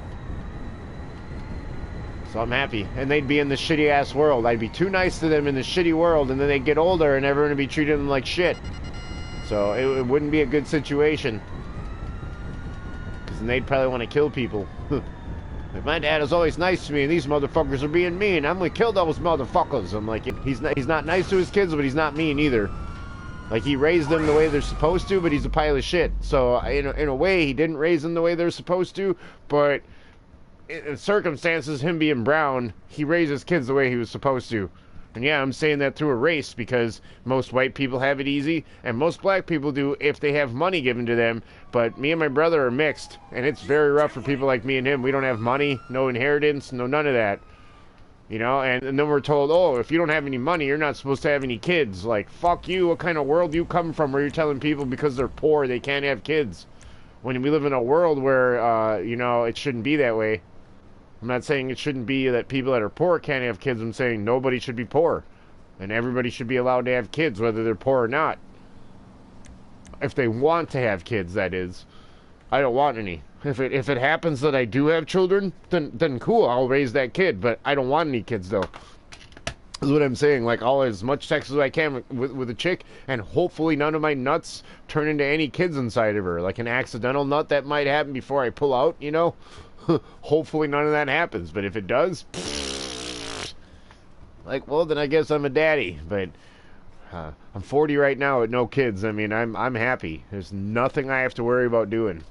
Speaker 1: So I'm happy. And they'd be in the shitty-ass world. I'd be too nice to them in the shitty world, and then they'd get older, and everyone would be treating them like shit. So it wouldn't be a good situation. Because then they'd probably want to kill people. Like, my dad is always nice to me, and these motherfuckers are being mean. I'm gonna kill those motherfuckers. I'm like, he's not nice to his kids, but he's not mean either. Like, he raised them the way they're supposed to, but he's a pile of shit. So in a way, he didn't raise them the way they're supposed to, but in circumstances, him being brown, he raised his kids the way he was supposed to. And yeah, I'm saying that through a race, because most white people have it easy, and most black people do if they have money given to them. But me and my brother are mixed, and it's very rough for people like me and him. We don't have money, no inheritance, no none of that. You know, and then we're told, oh, if you don't have any money, you're not supposed to have any kids. Like, fuck you, what kind of world you come from where you're telling people because they're poor they can't have kids? When we live in a world where, you know, it shouldn't be that way. I'm not saying it shouldn't be that people that are poor can't have kids. I'm saying nobody should be poor. And everybody should be allowed to have kids, whether they're poor or not. If they want to have kids, that is. I don't want any. If it happens that I do have children, then cool, I'll raise that kid. But I don't want any kids, though. Is what I'm saying. Like, I'll have as much sex as I can with a chick, and hopefully none of my nuts turn into any kids inside of her. Like an accidental nut that might happen before I pull out, you know? Hopefully none of that happens, but if it does, like, well, then I guess I'm a daddy. But I'm 40 right now with no kids. I mean, I'm happy. There's nothing I have to worry about doing.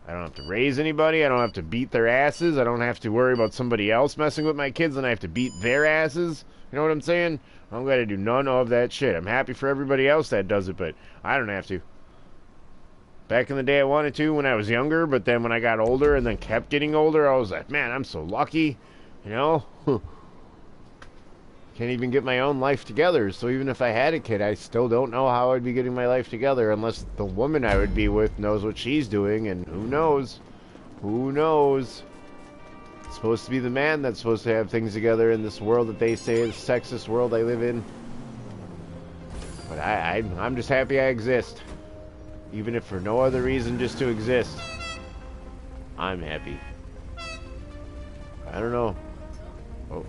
Speaker 1: I don't have to raise anybody. I don't have to beat their asses. I don't have to worry about somebody else messing with my kids and I have to beat their asses. You know what I'm saying? I'm going to do none of that shit. I'm happy for everybody else that does it, but I don't have to. Back in the day I wanted to when I was younger, but then when I got older and then kept getting older, I was like, man, I'm so lucky. You know? Can't even get my own life together. So even if I had a kid, I still don't know how I'd be getting my life together unless the woman I would be with knows what she's doing, and who knows? Who knows? It's supposed to be the man that's supposed to have things together in this world that they say is the sexist world I live in. But I'm just happy I exist. Even if for no other reason, just to exist. I'm happy. I don't know. Oh.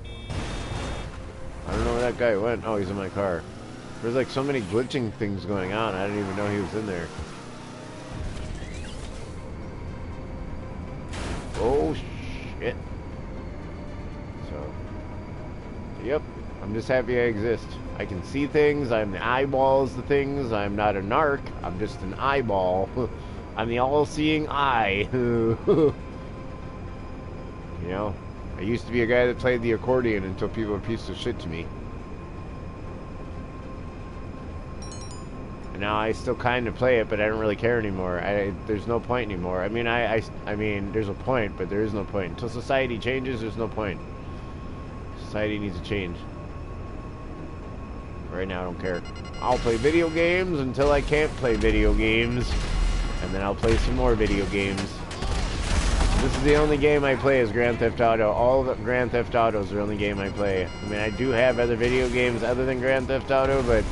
Speaker 1: I don't know where that guy went. Oh, he's in my car. There's like so many glitching things going on. I didn't even know he was in there. Oh, shit. So, yep. I'm just happy I exist. I can see things. I'm the eyeballs to things. I'm not a narc. I'm just an eyeball. I'm the all-seeing eye. You know? I used to be a guy that played the accordion until people were a piece of shit to me. And now I still kind of play it, but I don't really care anymore. There's no point anymore. I mean, I mean, there's a point, but there is no point. Until society changes, there's no point. Society needs to change. Right now, I don't care. I'll play video games until I can't play video games. And then I'll play some more video games. This is the only game I play is Grand Theft Auto. All the Grand Theft Autos are the only game I play. I mean, I do have other video games other than Grand Theft Auto, but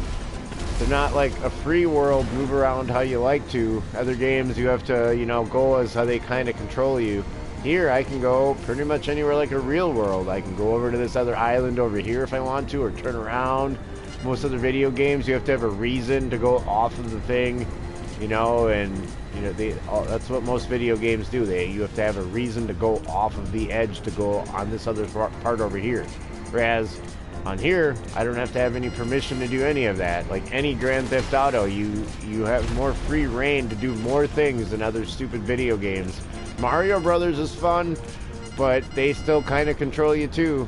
Speaker 1: they're not like a free world, move around how you like to. Other games, you have to, you know, go as how they kind of control you. Here, I can go pretty much anywhere like a real world. I can go over to this other island over here if I want to, or turn around. Most other video games, you have to have a reason to go off of the thing, you know, and you know that's what most video games do. You have to have a reason to go off of the edge to go on this other part over here. Whereas on here, I don't have to have any permission to do any of that. Like any Grand Theft Auto, you have more free reign to do more things than other stupid video games. Mario Brothers is fun, but they still kind of control you too.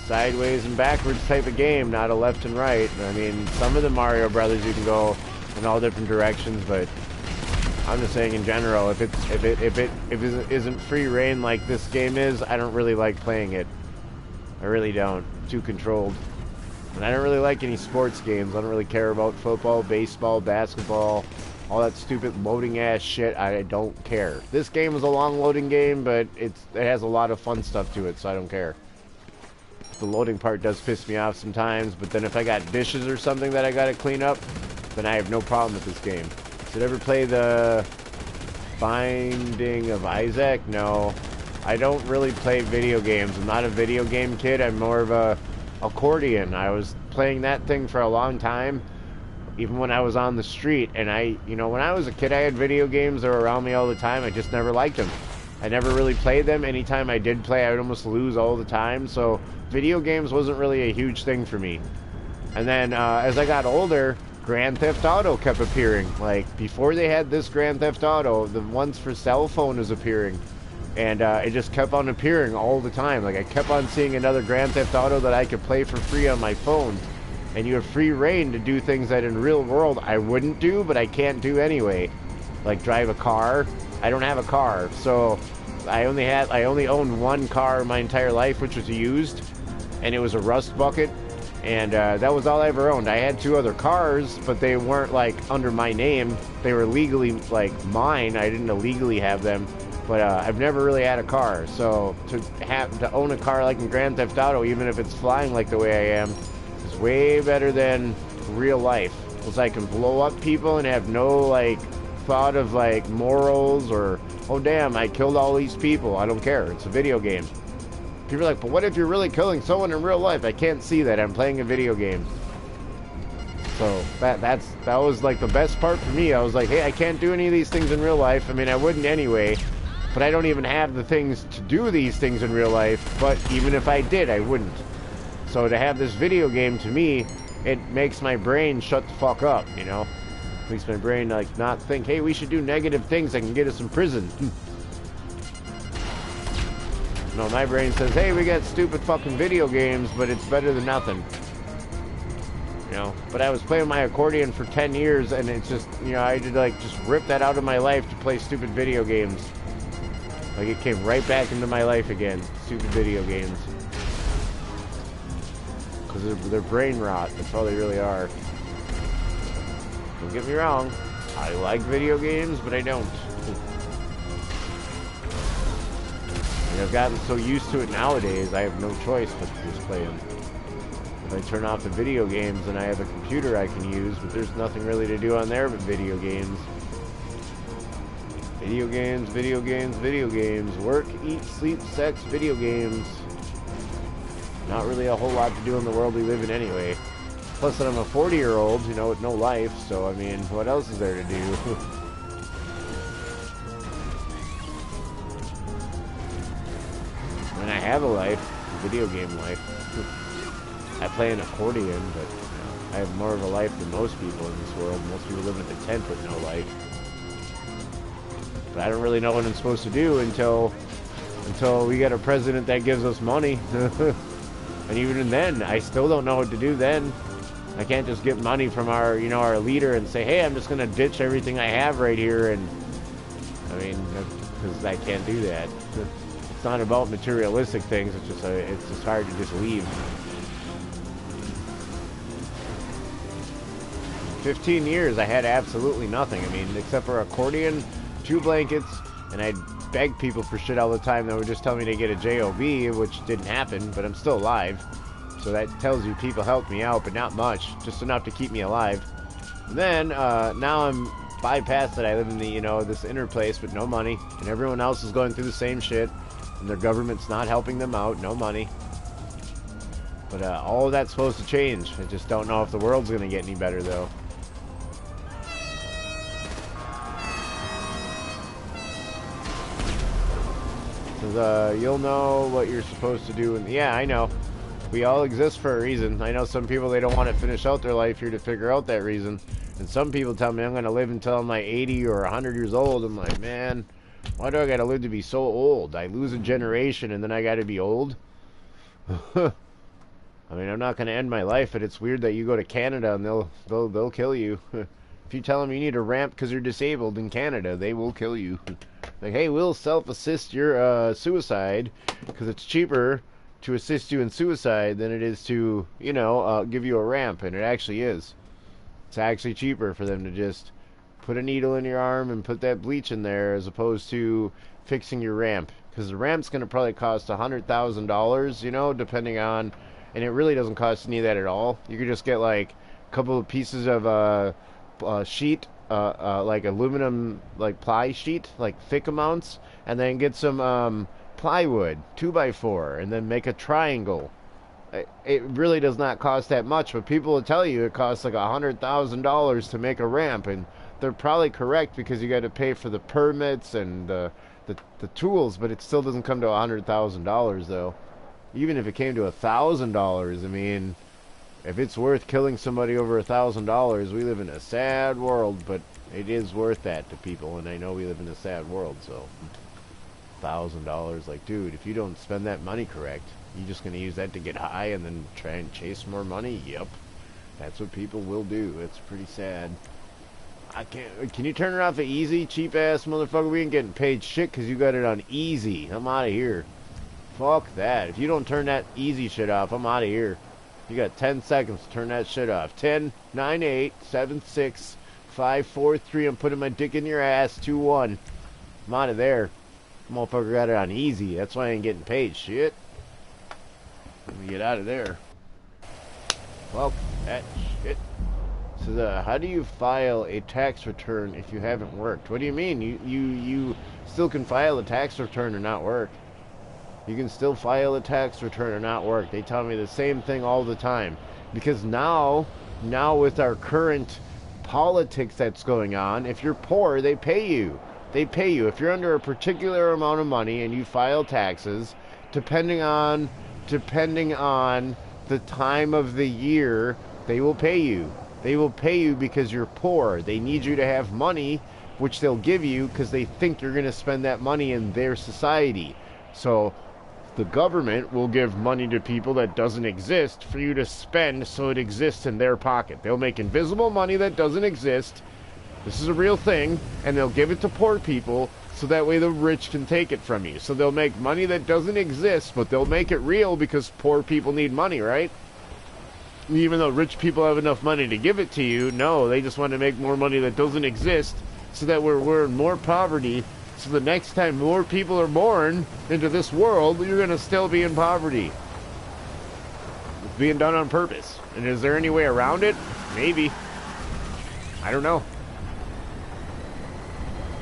Speaker 1: Sideways and backwards type of game, not a left and right. I mean, some of the Mario Brothers you can go in all different directions, but I'm just saying in general, if it isn't free reign like this game is, I don't really like playing it. I really don't. Too controlled. And I don't really like any sports games. I don't really care about football, baseball, basketball, all that stupid loading ass shit. I don't care. This game is a long loading game, but it has a lot of fun stuff to it, so I don't care. The loading part does piss me off sometimes, but then if I got dishes or something that I gotta clean up, then I have no problem with this game. Did I ever play the Binding of Isaac? No. I don't really play video games. I'm not a video game kid. I'm more of a accordion. I was playing that thing for a long time, even when I was on the street. And you know, when I was a kid, I had video games that were around me all the time. I just never liked them. I never really played them. Anytime I did play, I would almost lose all the time. So video games wasn't really a huge thing for me. And then as I got older, Grand Theft Auto kept appearing. Like before they had this Grand Theft Auto, the ones for cell phone was appearing. And it just kept on appearing all the time. Like I kept on seeing another Grand Theft Auto that I could play for free on my phone. And you have free reign to do things that in real world I wouldn't do, but I can't do anyway. Like drive a car. I don't have a car, so I only owned one car my entire life, which was used, and it was a rust bucket, and that was all I ever owned. I had 2 other cars, but they weren't like under my name. They were legally like mine. I didn't illegally have them, but I've never really had a car. So to own a car like in Grand Theft Auto, even if it's flying like the way I am, is way better than real life. Because I can blow up people and have no like thought of like morals or, oh damn, I killed all these people. I don't care. It's a video game. People are like, but what if you're really killing someone in real life? I can't see that. I'm playing a video game. So that was like the best part for me. I was like, hey, I can't do any of these things in real life. I mean, I wouldn't anyway, but I don't even have the things to do these things in real life. But even if I did, I wouldn't. So to have this video game, to me, it makes my brain shut the fuck up, you know? Makes my brain, like, not think, hey, we should do negative things that can get us in prison. No, my brain says, hey, we got stupid fucking video games, but it's better than nothing. You know, but I was playing my accordion for 10 years, and it's just, you know, I had to, like, just rip that out of my life to play stupid video games. Like, it came right back into my life again. Stupid video games. Because they're brain rot. That's all they really are. Don't get me wrong. I like video games, but I don't. And I've gotten so used to it nowadays, I have no choice but to just play them. If I turn off the video games, then I have a computer I can use, but there's nothing really to do on there but video games. Video games, video games, video games. Work, eat, sleep, sex, video games. Not really a whole lot to do in the world we live in anyway. Plus that I'm a 40-year-old, you know, with no life, so I mean, what else is there to do? I mean, I have a life, a video game life. I play an accordion, but you know, I have more of a life than most people in this world. Most people live in a tent with no life. But I don't really know what I'm supposed to do until we get a president that gives us money. And even then, I still don't know what to do then. I can't just get money from our, you know, our leader and say, hey, I'm just going to ditch everything I have right here. And I mean, because I can't do that. It's not about materialistic things. It's just hard to just leave. 15 years, I had absolutely nothing. I mean, except for accordion, 2 blankets, and I'd beg people for shit all the time that would just tell me to get a job, which didn't happen, but I'm still alive. So that tells you people helped me out, but not much, just enough to keep me alive. And then, now I'm bypassed it. I live in the, you know, this inner place with no money, and everyone else is going through the same shit, and their government's not helping them out, no money. But all of that's supposed to change. I just don't know if the world's going to get any better, though. You'll know what you're supposed to do. And yeah, I know. We all exist for a reason. I know some people, they don't want to finish out their life here to figure out that reason. And some people tell me I'm going to live until I'm like 80 or 100 years old. I'm like, man, why do I got to live to be so old? I lose a generation and then I got to be old? I mean, I'm not going to end my life, but it's weird that you go to Canada and they'll kill you. If you tell them you need a ramp because you're disabled in Canada, they will kill you. Like, hey, we'll self-assist your suicide because it's cheaper to assist you in suicide than it is to, you know, give you a ramp. And it actually is. It's actually cheaper for them to just put a needle in your arm and put that bleach in there as opposed to fixing your ramp. Because the ramp's going to probably cost $100,000, you know, depending on... And it really doesn't cost any of that at all. You could just get, like, a couple of pieces of sheet... like aluminum, like ply sheet, like thick amounts, and then get some plywood, 2x4, and then make a triangle. It really does not cost that much, but people will tell you it costs like $100,000 to make a ramp, and they're probably correct because you got to pay for the permits and the tools, but it still doesn't come to $100,000 though. Even if it came to $1,000, I mean, if it's worth killing somebody over $1,000, we live in a sad world, but it is worth that to people, and I know we live in a sad world, so $1,000, like, dude, if you don't spend that money correct, you're just going to use that to get high and then try and chase more money? Yep. That's what people will do. It's pretty sad. I can't... Can you turn it off of easy, cheap-ass motherfucker? We ain't getting paid shit because you got it on easy. I'm out of here. Fuck that. If you don't turn that easy shit off, I'm out of here. You got 10 seconds to turn that shit off. 10, 9, 8, 7, 6, 5, 4, 3. I'm putting my dick in your ass. 2, 1. I'm out of there. Motherfucker got it on easy. That's why I ain't getting paid. Shit. Let me get out of there. Well, that shit. So, how do you file a tax return if you haven't worked? What do you mean? You still can file a tax return and not work. You can still file a tax return and not work. They tell me the same thing all the time. Because now with our current politics that's going on, if you're poor, they pay you. They pay you. If you're under a particular amount of money and you file taxes, depending on the time of the year, they will pay you. They will pay you because you're poor. They need you to have money, which they'll give you because they think you're going to spend that money in their society. So the government will give money to people that doesn't exist for you to spend so it exists in their pocket. They'll make invisible money that doesn't exist. This is a real thing, and they'll give it to poor people so that way the rich can take it from you. So they'll make money that doesn't exist, but they'll make it real because poor people need money, right? Even though rich people have enough money to give it to you, no, they just want to make more money that doesn't exist so that we're in more poverty. So the next time more people are born into this world, you're going to still be in poverty. It's being done on purpose. And is there any way around it? Maybe. I don't know.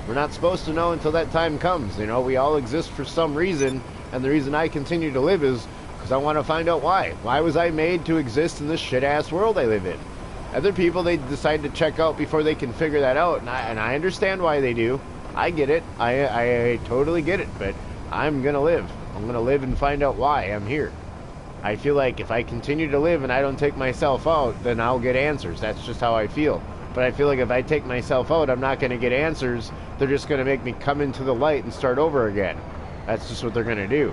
Speaker 1: We're not supposed to know until that time comes. You know, we all exist for some reason, and the reason I continue to live is because I want to find out why. Why was I made to exist in this shit-ass world I live in? Other people, they decide to check out before they can figure that out, and I understand why they do. I get it. I totally get it, but I'm going to live. I'm going to live and find out why I'm here. I feel like if I continue to live and I don't take myself out, then I'll get answers. That's just how I feel. But I feel like if I take myself out, I'm not going to get answers. They're just going to make me come into the light and start over again. That's just what they're going to do.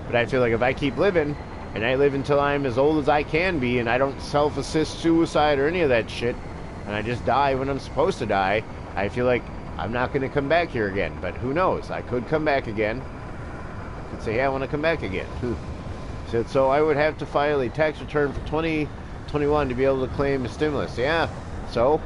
Speaker 1: But I feel like if I keep living, and I live until I'm as old as I can be, and I don't self-assist suicide or any of that shit, and I just die when I'm supposed to die, I feel like I'm not going to come back here again. But who knows? I could come back again. I could say, yeah, I want to come back again. So I would have to file a tax return for 2021 to be able to claim a stimulus. Yeah, so...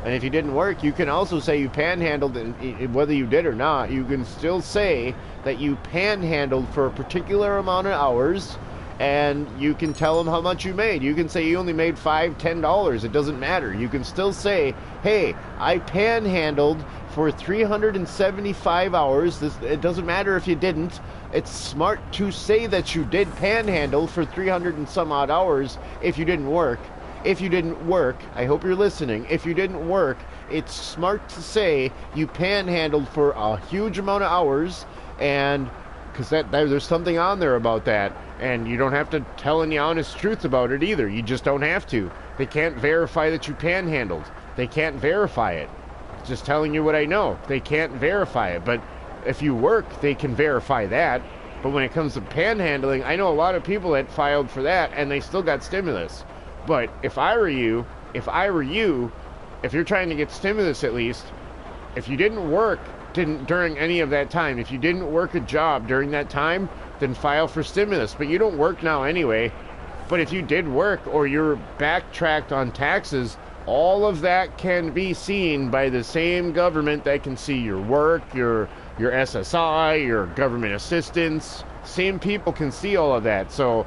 Speaker 1: And if you didn't work, you can also say you panhandled, and whether you did or not, you can still say that you panhandled for a particular amount of hours, and you can tell them how much you made. You can say you only made $5, $10. It doesn't matter. You can still say, hey, I panhandled for 375 hours. It doesn't matter if you didn't. It's smart to say that you did panhandle for 300 and some odd hours if you didn't work. If you didn't work, I hope you're listening, if you didn't work, it's smart to say you panhandled for a huge amount of hours, and because there's something on there about that, and you don't have to tell any honest truth about it either. You just don't have to. They can't verify that you panhandled. They can't verify it. Just telling you what I know. They can't verify it, but if you work, they can verify that. But when it comes to panhandling, I know a lot of people that filed for that, and they still got stimulus. But if I were you, if you're trying to get stimulus at least, if you didn't work during any of that time, if you didn't work a job during that time, then file for stimulus. But you don't work now anyway. But if you did work or you're backtracked on taxes, all of that can be seen by the same government that can see your work, your SSI, your government assistance. Same people can see all of that. So,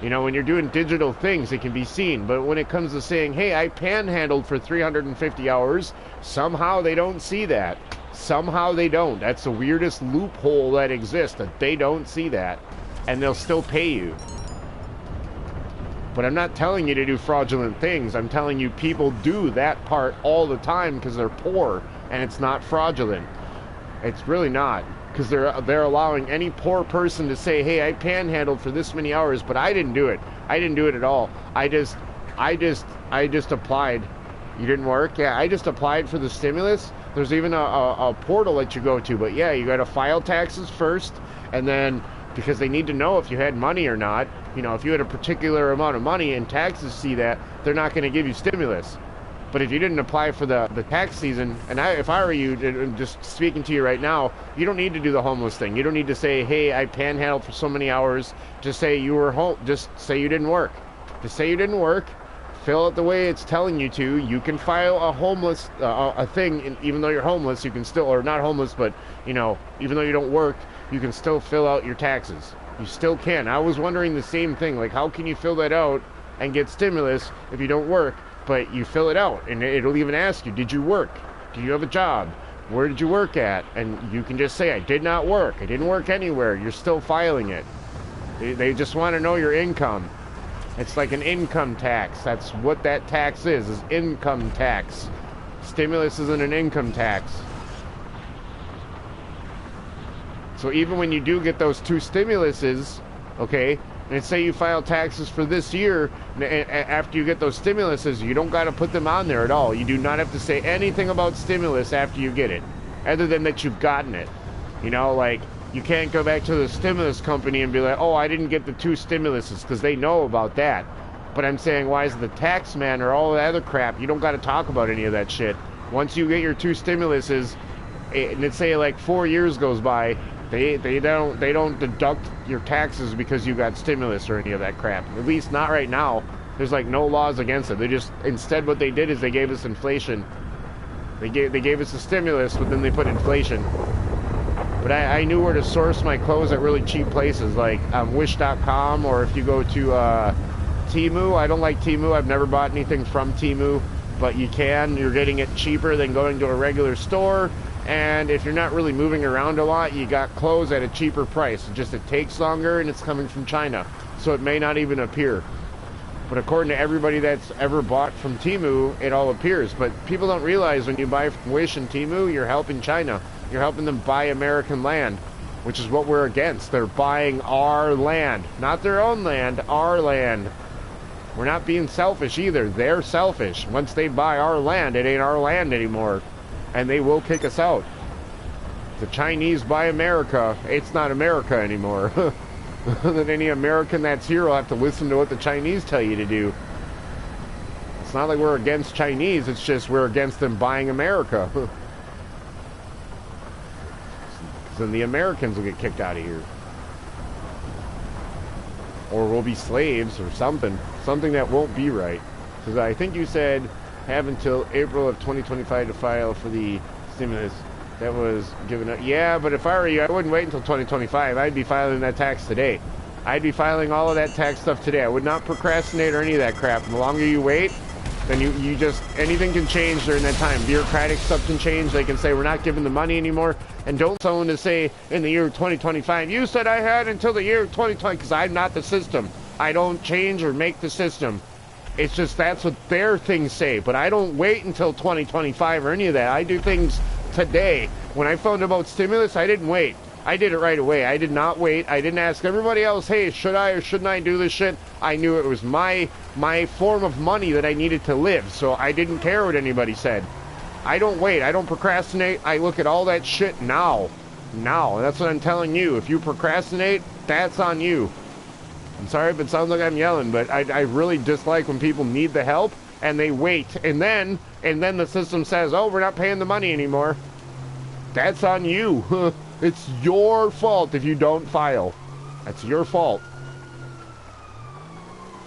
Speaker 1: you know, when you're doing digital things, it can be seen. But when it comes to saying, hey, I panhandled for 350 hours, somehow they don't see that. Somehow they don't. That's the weirdest loophole that exists, that they don't see that. And they'll still pay you. But I'm not telling you to do fraudulent things. I'm telling you people do that part all the time because they're poor, and it's not fraudulent. It's really not. Because they're allowing any poor person to say, hey, I panhandled for this many hours, but I didn't do it. I didn't do it at all. I just applied. You didn't work? Yeah, I just applied for the stimulus. There's even a portal that you go to, but yeah, you got to file taxes first, and then because they need to know if you had money or not. You know, if you had a particular amount of money and taxes see that, they're not going to give you stimulus. But if you didn't apply for the tax season, and if I were you, just speaking to you right now, you don't need to do the homeless thing. You don't need to say, hey, I panhandled for so many hours. Just say you were home. Just say you didn't work. Just say you didn't work. Fill it the way it's telling you to. You can file a homeless a thing, and even though you're homeless, you can still, or not homeless, but you know, even though you don't work, you can still fill out your taxes. You still can. I was wondering the same thing. Like, how can you fill that out and get stimulus if you don't work? But you fill it out, and it'll even ask you, did you work? Do you have a job? Where did you work at? And you can just say, I did not work. I didn't work anywhere. You're still filing it. They just want to know your income. It's like an income tax. That's what that tax is income tax. Stimulus isn't an income tax. So even when you do get those two stimuluses, okay, and say you file taxes for this year, and after you get those stimuluses, you don't got to put them on there at all. You do not have to say anything about stimulus after you get it, other than that you've gotten it. You know, like, you can't go back to the stimulus company and be like, oh, I didn't get the 2 stimuluses, because they know about that. But I'm saying, why is the tax man or all the other crap, you don't got to talk about any of that shit. Once you get your 2 stimuluses, and let's say like 4 years goes by, they don't deduct your taxes because you got stimulus or any of that crap. At least not right now. There's like no laws against it. They just, instead what they did is they gave us inflation. They gave us a stimulus, but then they put inflation. But I knew where to source my clothes at really cheap places, like Wish.com, or if you go to Temu. I don't like Temu. I've never bought anything from Temu, but you can. You're getting it cheaper than going to a regular store. And if you're not really moving around a lot, you got clothes at a cheaper price. It takes longer, and it's coming from China, so it may not even appear. But according to everybody that's ever bought from Temu, it all appears. But people don't realize when you buy from Wish and Temu, you're helping China. You're helping them buy American land, which is what we're against. They're buying our land. Not their own land, our land. We're not being selfish either. They're selfish. Once they buy our land, it ain't our land anymore. And they will kick us out. The Chinese buy America, it's not America anymore. That any American that's here will have to listen to what the Chinese tell you to do. It's not like we're against Chinese, it's just we're against them buying America. Then the Americans will get kicked out of here. Or we'll be slaves or something. Something that won't be right. Because I think you said have until April of 2025 to file for the stimulus that was given up. Yeah, but if I were you, I wouldn't wait until 2025. I'd be filing that tax today. I'd be filing all of that tax stuff today. I would not procrastinate or any of that crap. And the longer you wait, then you just, anything can change during that time. Bureaucratic stuff can change. They can say, we're not giving the money anymore. And don't someone to say, in the year 2025, you said I had until the year 2020, because I'm not the system. I don't change or make the system. It's just that's what their things say. But I don't wait until 2025 or any of that. I do things today. When I found about stimulus, I didn't wait. I did it right away. I did not wait. I didn't ask everybody else, hey, should I or shouldn't I do this shit? I knew it was my form of money that I needed to live, so I didn't care what anybody said. I don't wait. I don't procrastinate. I look at all that shit now. Now. That's what I'm telling you. If you procrastinate, that's on you. I'm sorry if it sounds like I'm yelling, but I really dislike when people need the help and they wait. And then the system says, oh, we're not paying the money anymore. That's on you. It's your fault if you don't file. That's your fault.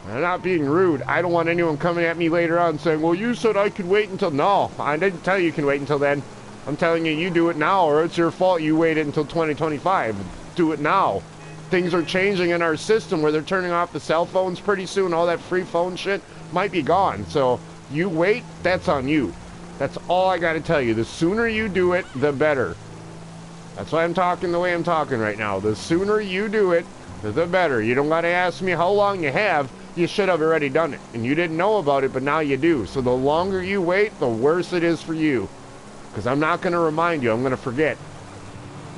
Speaker 1: I'm not being rude. I don't want anyone coming at me later on saying, well, you said I could wait until... No, I didn't tell you can wait until then. I'm telling you, you do it now, or it's your fault you waited until 2025. Do it now. Things are changing in our system where they're turning off the cell phones pretty soon. All that free phone shit might be gone. So you wait, that's on you. That's all I got to tell you. The sooner you do it, the better. That's why I'm talking the way I'm talking right now. The sooner you do it, the better. You don't got to ask me how long you have. You should have already done it. And you didn't know about it, but now you do. So the longer you wait, the worse it is for you. Because I'm not going to remind you. I'm going to forget.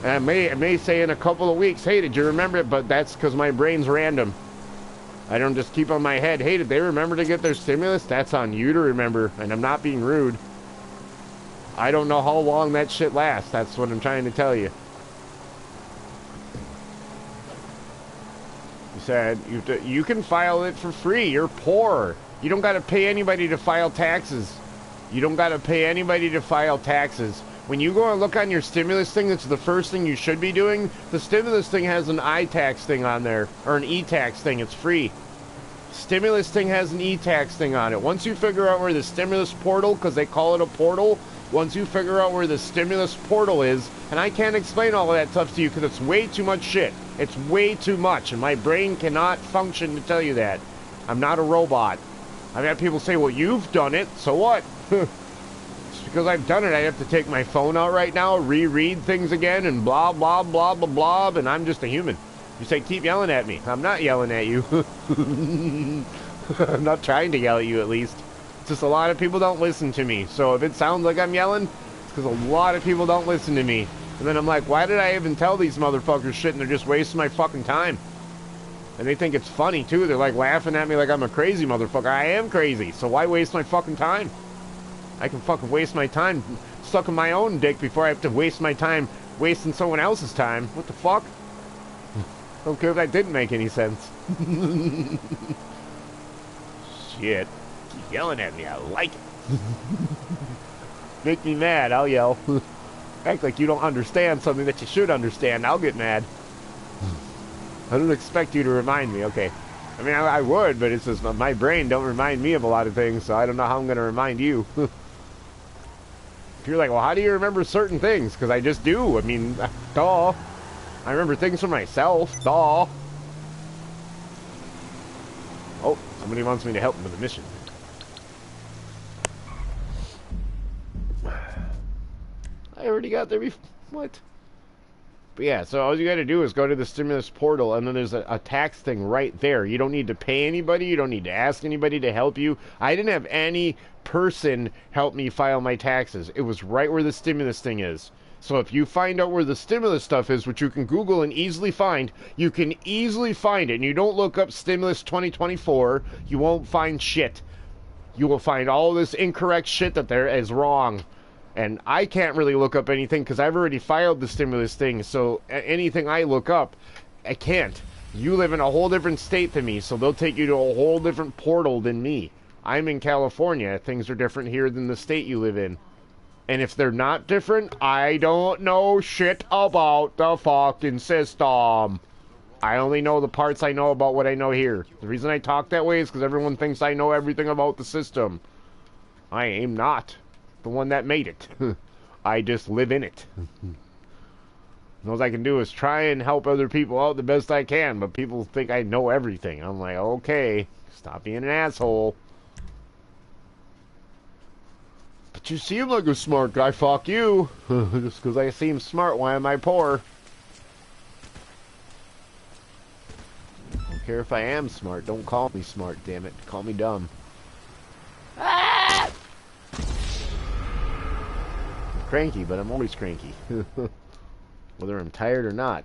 Speaker 1: And I may say in a couple of weeks, hey, did you remember it? But that's because my brain's random. I don't just keep on my head, hey, did they remember to get their stimulus? That's on you to remember. And I'm not being rude. I don't know how long that shit lasts. That's what I'm trying to tell you. You said you can file it for free. You're poor. You don't got to pay anybody to file taxes. You don't got to pay anybody to file taxes. When you go and look on your stimulus thing, that's the first thing you should be doing. The stimulus thing has an I-tax thing on there, or an E-tax thing. It's free. Stimulus thing has an E-tax thing on it. Once you figure out where the stimulus portal, because they call it a portal, once you figure out where the stimulus portal is, and I can't explain all of that stuff to you because it's way too much shit. It's way too much, and my brain cannot function to tell you that. I'm not a robot. I've had people say, well, you've done it, so what? Just because I've done it, I have to take my phone out right now, reread things again, and blah, blah, blah, blah, blah, and I'm just a human. You say, keep yelling at me. I'm not yelling at you. I'm not trying to yell at you, at least. It's just a lot of people don't listen to me. So if it sounds like I'm yelling, it's because a lot of people don't listen to me. And then I'm like, why did I even tell these motherfuckers shit and they're just wasting my fucking time? And they think it's funny, too. They're, like, laughing at me like I'm a crazy motherfucker. I am crazy, so why waste my fucking time? I can fucking waste my time sucking my own dick before I have to waste my time wasting someone else's time. What the fuck? Don't care if that didn't make any sense. Shit. Keep yelling at me. I like it. Make me mad. I'll yell. Act like you don't understand something that you should understand. I'll get mad. I don't expect you to remind me. Okay. I mean, I would, but it's just my brain don't remind me of a lot of things, so I don't know how I'm going to remind you. If you're like, well, how do you remember certain things? Because I just do. I mean, duh. I remember things for myself. Duh. Oh, somebody wants me to help them with a mission. I already got there before. What? But yeah, so all you gotta do is go to the stimulus portal, and then there's a tax thing right there. You don't need to pay anybody. You don't need to ask anybody to help you. I didn't have any person help me file my taxes. It was right where the stimulus thing is. So if you find out where the stimulus stuff is, which you can Google and easily find, you can easily find it. And you don't look up stimulus 2024, you won't find shit. You will find all this incorrect shit that there is wrong. And I can't really look up anything because I've already filed the stimulus thing. So anything I look up, I can't. You live in a whole different state than me, so they'll take you to a whole different portal than me. I'm in California. Things are different here than the state you live in. And if they're not different, I don't know shit about the fucking system. I only know the parts I know about what I know here. The reason I talk that way is because everyone thinks I know everything about the system. I am not the one that made it. I just live in it. All I can do is try and help other people out the best I can, but people think I know everything. I'm like, okay, stop being an asshole. But you seem like a smart guy. Fuck you. Just because I seem smart, why am I poor? Don't care if I am smart. Don't call me smart, damn it. Call me dumb. Ah! Cranky, but I'm always cranky. Whether I'm tired or not.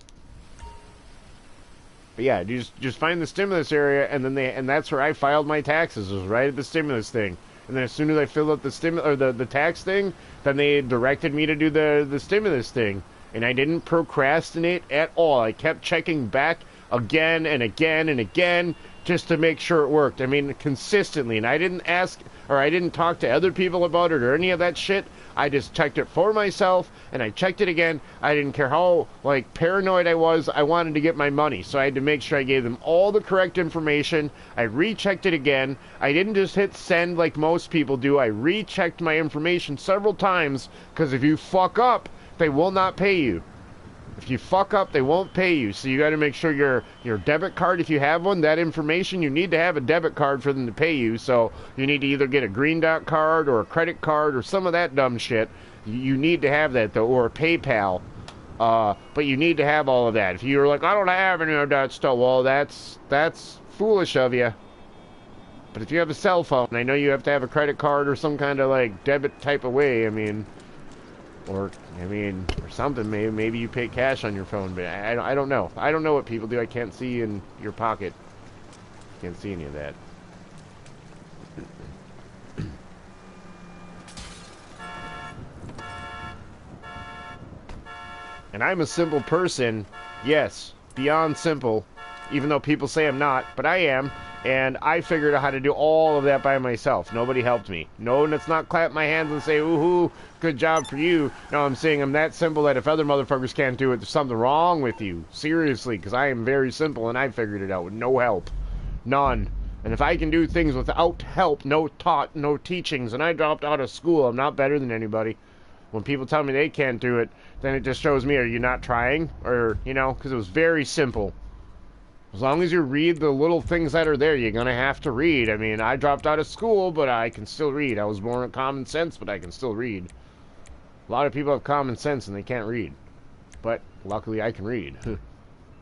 Speaker 1: But yeah, just find the stimulus area, and then and that's where I filed my taxes. It was right at the stimulus thing. And then as soon as I filled out the the tax thing, then they directed me to do the stimulus thing. And I didn't procrastinate at all. I kept checking back again and again and again just to make sure it worked. I mean, consistently. And I didn't ask, or I didn't talk to other people about it or any of that shit. I just checked it for myself, and I checked it again. I didn't care how, like, paranoid I was. I wanted to get my money, so I had to make sure I gave them all the correct information. I rechecked it again. I didn't just hit send like most people do. I rechecked my information several times, because if you fuck up, they will not pay you. If you fuck up, they won't pay you. So you got to make sure your debit card, if you have one, that information, you need to have a debit card for them to pay you. So you need to either get a green dot card or a credit card or some of that dumb shit. You need to have that, though, or a PayPal. But you need to have all of that. If you're like, I don't have any of that stuff, well, that's foolish of you. But if you have a cell phone, I know you have to have a credit card or some kind of, like, debit type of way. I mean... Or something. Maybe you pay cash on your phone, but I don't know. I don't know what people do. I can't see in your pocket. Can't see any of that. And I'm a simple person. Yes, beyond simple. Even though people say I'm not, but I am. And I figured out how to do all of that by myself. Nobody helped me. No, let's not clap my hands and say, ooh, good job for you. No, I'm saying I'm that simple that if other motherfuckers can't do it, there's something wrong with you. Seriously, because I am very simple and I figured it out with no help. None. And if I can do things without help, no teachings, and I dropped out of school, I'm not better than anybody. When people tell me they can't do it, then it just shows me, are you not trying? Or, because it was very simple. As long as you read the little things that are there, you're going to have to read. I mean, I dropped out of school, but I can still read. I was born with common sense, but I can still read. A lot of people have common sense and they can't read. But luckily I can read.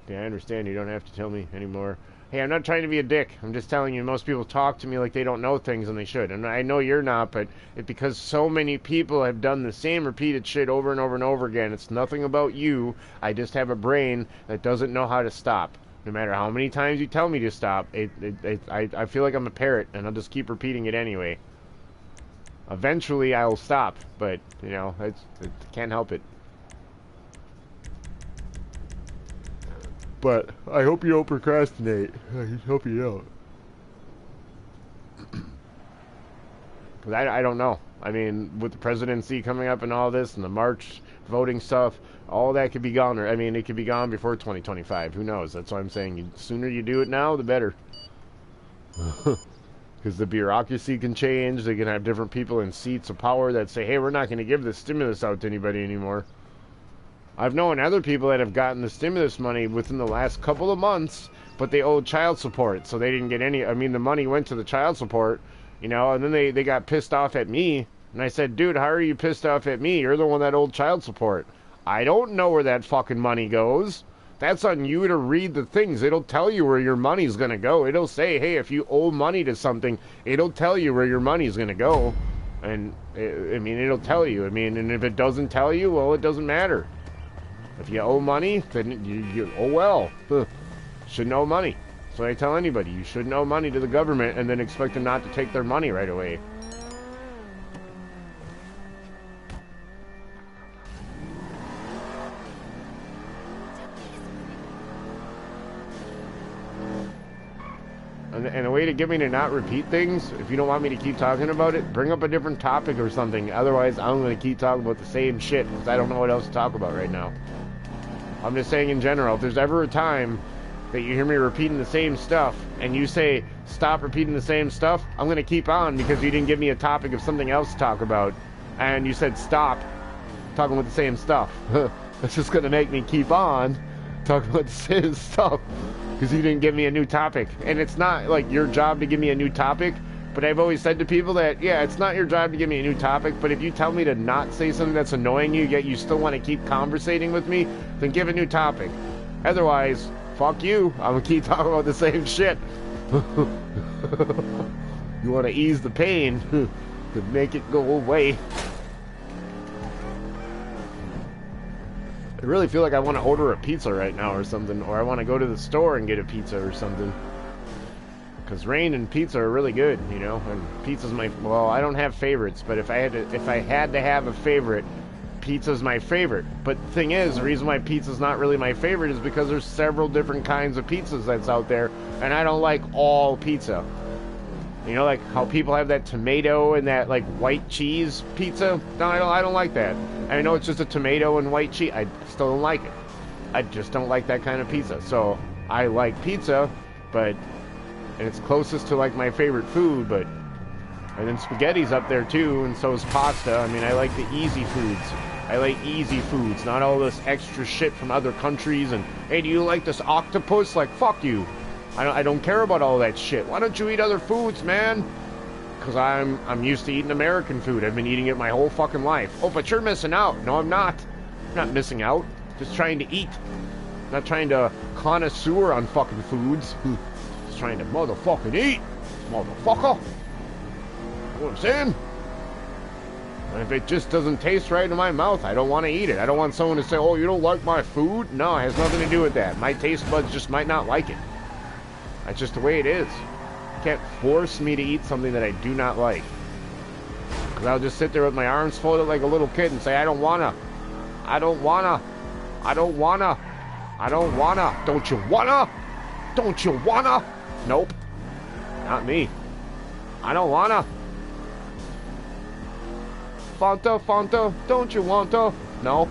Speaker 1: Yeah, I understand. You don't have to tell me anymore. Hey, I'm not trying to be a dick. I'm just telling you, most people talk to me like they don't know things and they should. And I know you're not, but it's because so many people have done the same repeated shit over and over and over again. It's nothing about you. I just have a brain that doesn't know how to stop. No matter how many times you tell me to stop, I feel like I'm a parrot, and I'll just keep repeating it anyway. Eventually, I'll stop, but, you know, it can't help it. But I hope you don't procrastinate. I hope you don't. Because I don't know. I mean, with the presidency coming up and all this, and the March voting stuff, all that could be gone. I mean, it could be gone before 2025. Who knows? That's why I'm saying the sooner you do it now, the better. Because the bureaucracy can change. They can have different people in seats of power that say, hey, we're not going to give this stimulus out to anybody anymore. I've known other people that have gotten the stimulus money within the last couple of months, but they owed child support, so they didn't get any. I mean, the money went to the child support, you know, and then they got pissed off at me. And I said, dude, how are you pissed off at me? You're the one that owed child support. I don't know where that fucking money goes. That's on you to read the things. It'll tell you where your money's going to go. It'll say, hey, if you owe money to something, it'll tell you where your money's going to go. And, I mean, it'll tell you. I mean, and if it doesn't tell you, well, it doesn't matter. If you owe money, then you oh well. Shouldn't owe money. So I tell anybody, you shouldn't owe money to the government and then expect them not to take their money right away. And the way to get me to not repeat things, if you don't want me to keep talking about it, bring up a different topic or something. Otherwise, I'm going to keep talking about the same shit because I don't know what else to talk about right now. I'm just saying in general, if there's ever a time that you hear me repeating the same stuff and you say, stop repeating the same stuff, I'm going to keep on because you didn't give me a topic of something else to talk about. And you said, stop talking about the same stuff. That's just going to make me keep on talking about the same stuff because you didn't give me a new topic. And it's not like your job to give me a new topic, but I've always said to people that, yeah, it's not your job to give me a new topic, but if you tell me to not say something that's annoying you, yet you still want to keep conversating with me, then give a new topic. Otherwise, fuck you. I'm going to keep talking about the same shit. You want to ease the pain to make it go away. I really feel like I want to order a pizza right now or something, or I want to go to the store and get a pizza or something. Because rain and pizza are really good, you know, and pizza's my, well, I don't have favorites, but if I had to have a favorite, pizza's my favorite. But the thing is, the reason why pizza's not really my favorite is because there's several different kinds of pizzas that's out there, and I don't like all pizza. You know, like how people have that tomato and that like white cheese pizza? No, I don't like that. I know it's just a tomato and white cheese. I still don't like it. I just don't like that kind of pizza. So I like pizza, but and it's closest to like my favorite food, but and then spaghetti's up there too, and so is pasta. I mean, I like the easy foods. I like easy foods, not all this extra shit from other countries. And hey, do you like this octopus? Like, fuck you. I don't care about all that shit. Why don't you eat other foods, man? Because I'm used to eating American food. I've been eating it my whole fucking life. Oh, but you're missing out. No, I'm not. I'm not missing out. Just trying to eat. Not trying to connoisseur on fucking foods. Just trying to motherfucking eat. Motherfucker. You know what I'm saying? And if it just doesn't taste right in my mouth, I don't want to eat it. I don't want someone to say, oh, you don't like my food? No, it has nothing to do with that. My taste buds just might not like it. That's just the way it is. You can't force me to eat something that I do not like. Because I'll just sit there with my arms folded like a little kid and say, I don't wanna. I don't wanna. I don't wanna. I don't wanna. Don't you wanna? Don't you wanna? Nope. Not me. I don't wanna. Fanta, Fanta, don't you wanta? No.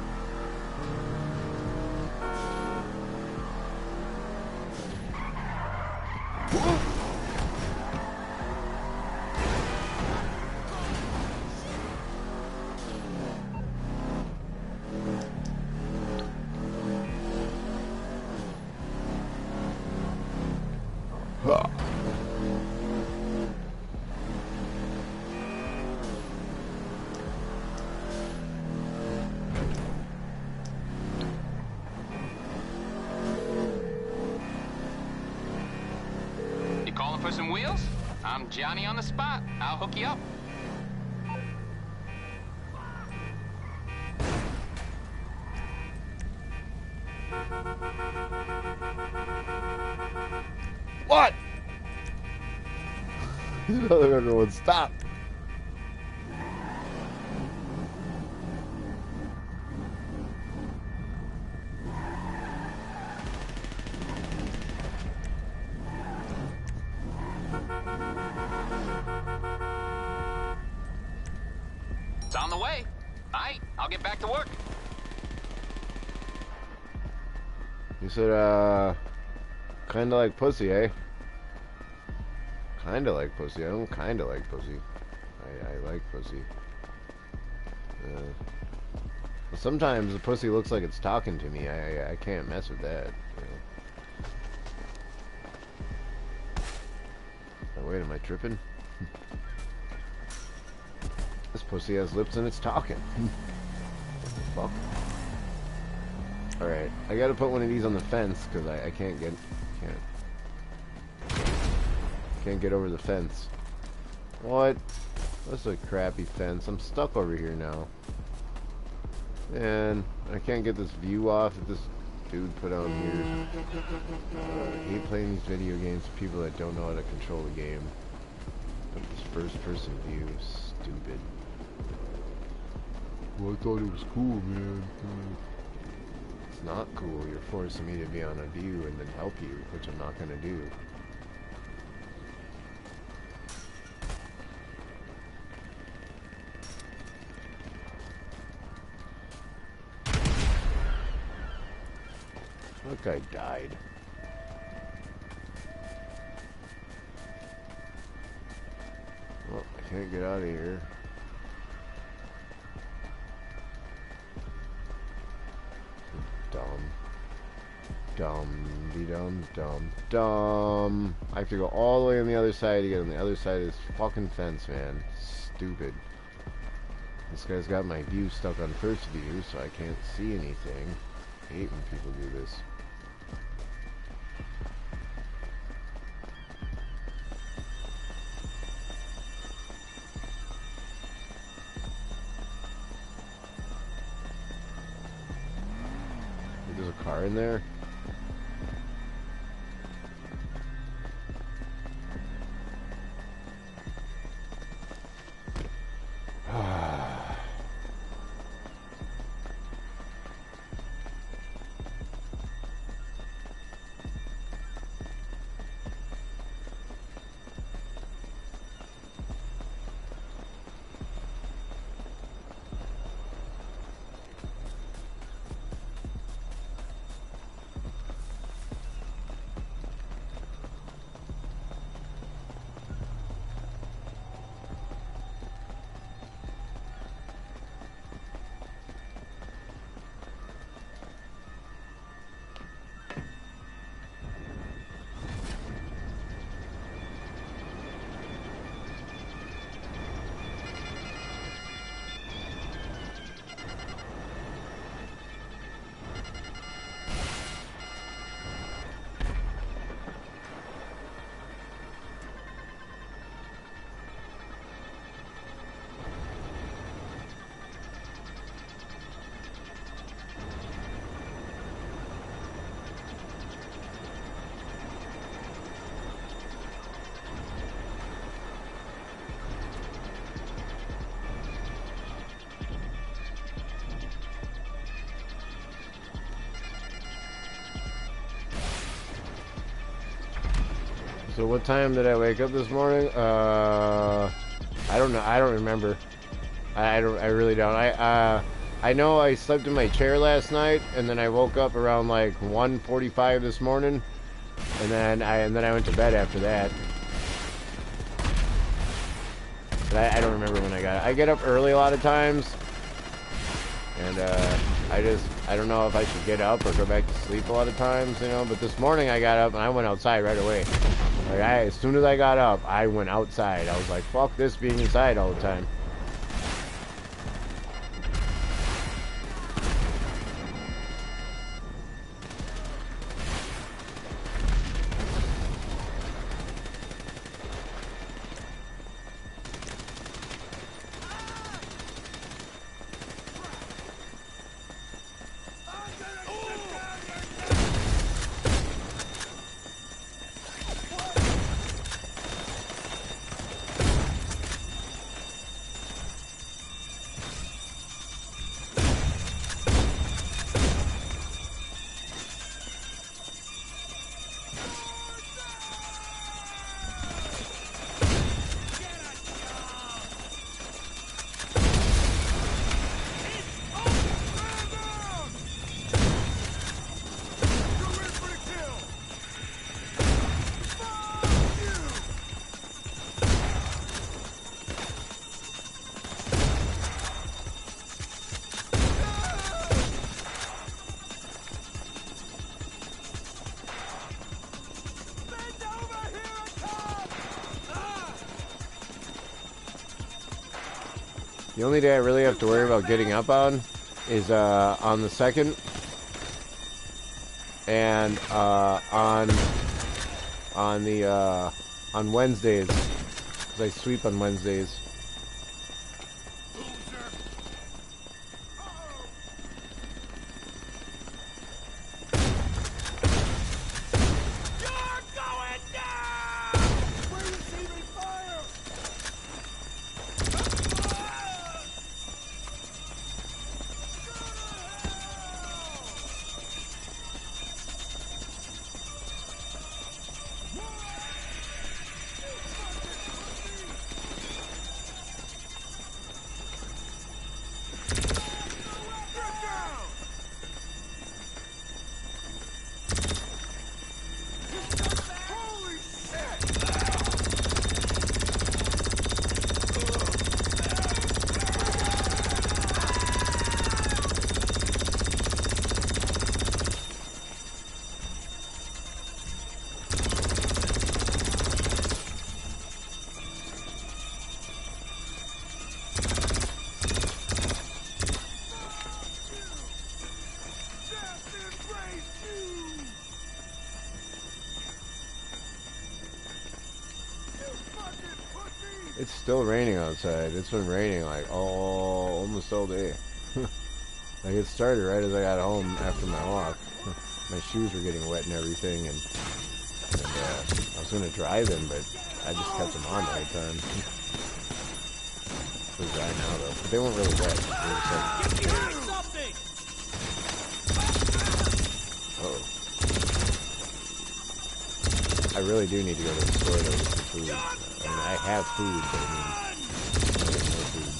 Speaker 3: For some wheels? I'm Johnny on the spot. I'll hook you up.
Speaker 1: What? Everyone stop.
Speaker 3: It's on the way. All right, I'll get back to work.
Speaker 1: You said, kinda like pussy, eh? Kinda like pussy. I don't kinda like pussy. I like pussy. But sometimes the pussy looks like it's talking to me. I can't mess with that. You know? Oh, wait, am I tripping? This pussy has lips and it's talking. What the fuck? Alright, I gotta put one of these on the fence because I can't get over the fence. What? That's a crappy fence. I'm stuck over here now. And I can't get this view off that this dude put on here. I hate playing these video games with people that don't know how to control the game. But this first person view is stupid. Well, I thought it was cool, man. It's not cool. You're forcing me to be on a view and then help you, which I'm not gonna do. That guy died. Well, I can't get out of here. Dumb. I have to go all the way on the other side to get on the other side of this fucking fence, man. Stupid. This guy's got my view stuck on first view, so I can't see anything. I hate when people do this. There's a car in there. So what time did I wake up this morning? I don't know. I don't remember. I really don't. I know I slept in my chair last night, and then I woke up around like 1:45 this morning, and then I went to bed after that. But I don't remember when I got it. I get up early a lot of times, and I don't know if I should get up or go back to sleep a lot of times, you know. But this morning I got up and I went outside right away. Like as soon as I got up, I went outside. I was like, fuck this being inside all the time. The only day I really have to worry about getting up on is on the 2nd and on Wednesdays, because I sweep on Wednesdays. It's still raining outside. It's been raining like almost all day. Like it started right as I got home after my walk. My shoes were getting wet and everything, and I was gonna dry them, but I just kept them on the whole time. They're dry now though, but they weren't really wet. They were just like, uh-oh. I really do need to go to the store though with some food. I mean, I have food, but I mean, I get more food.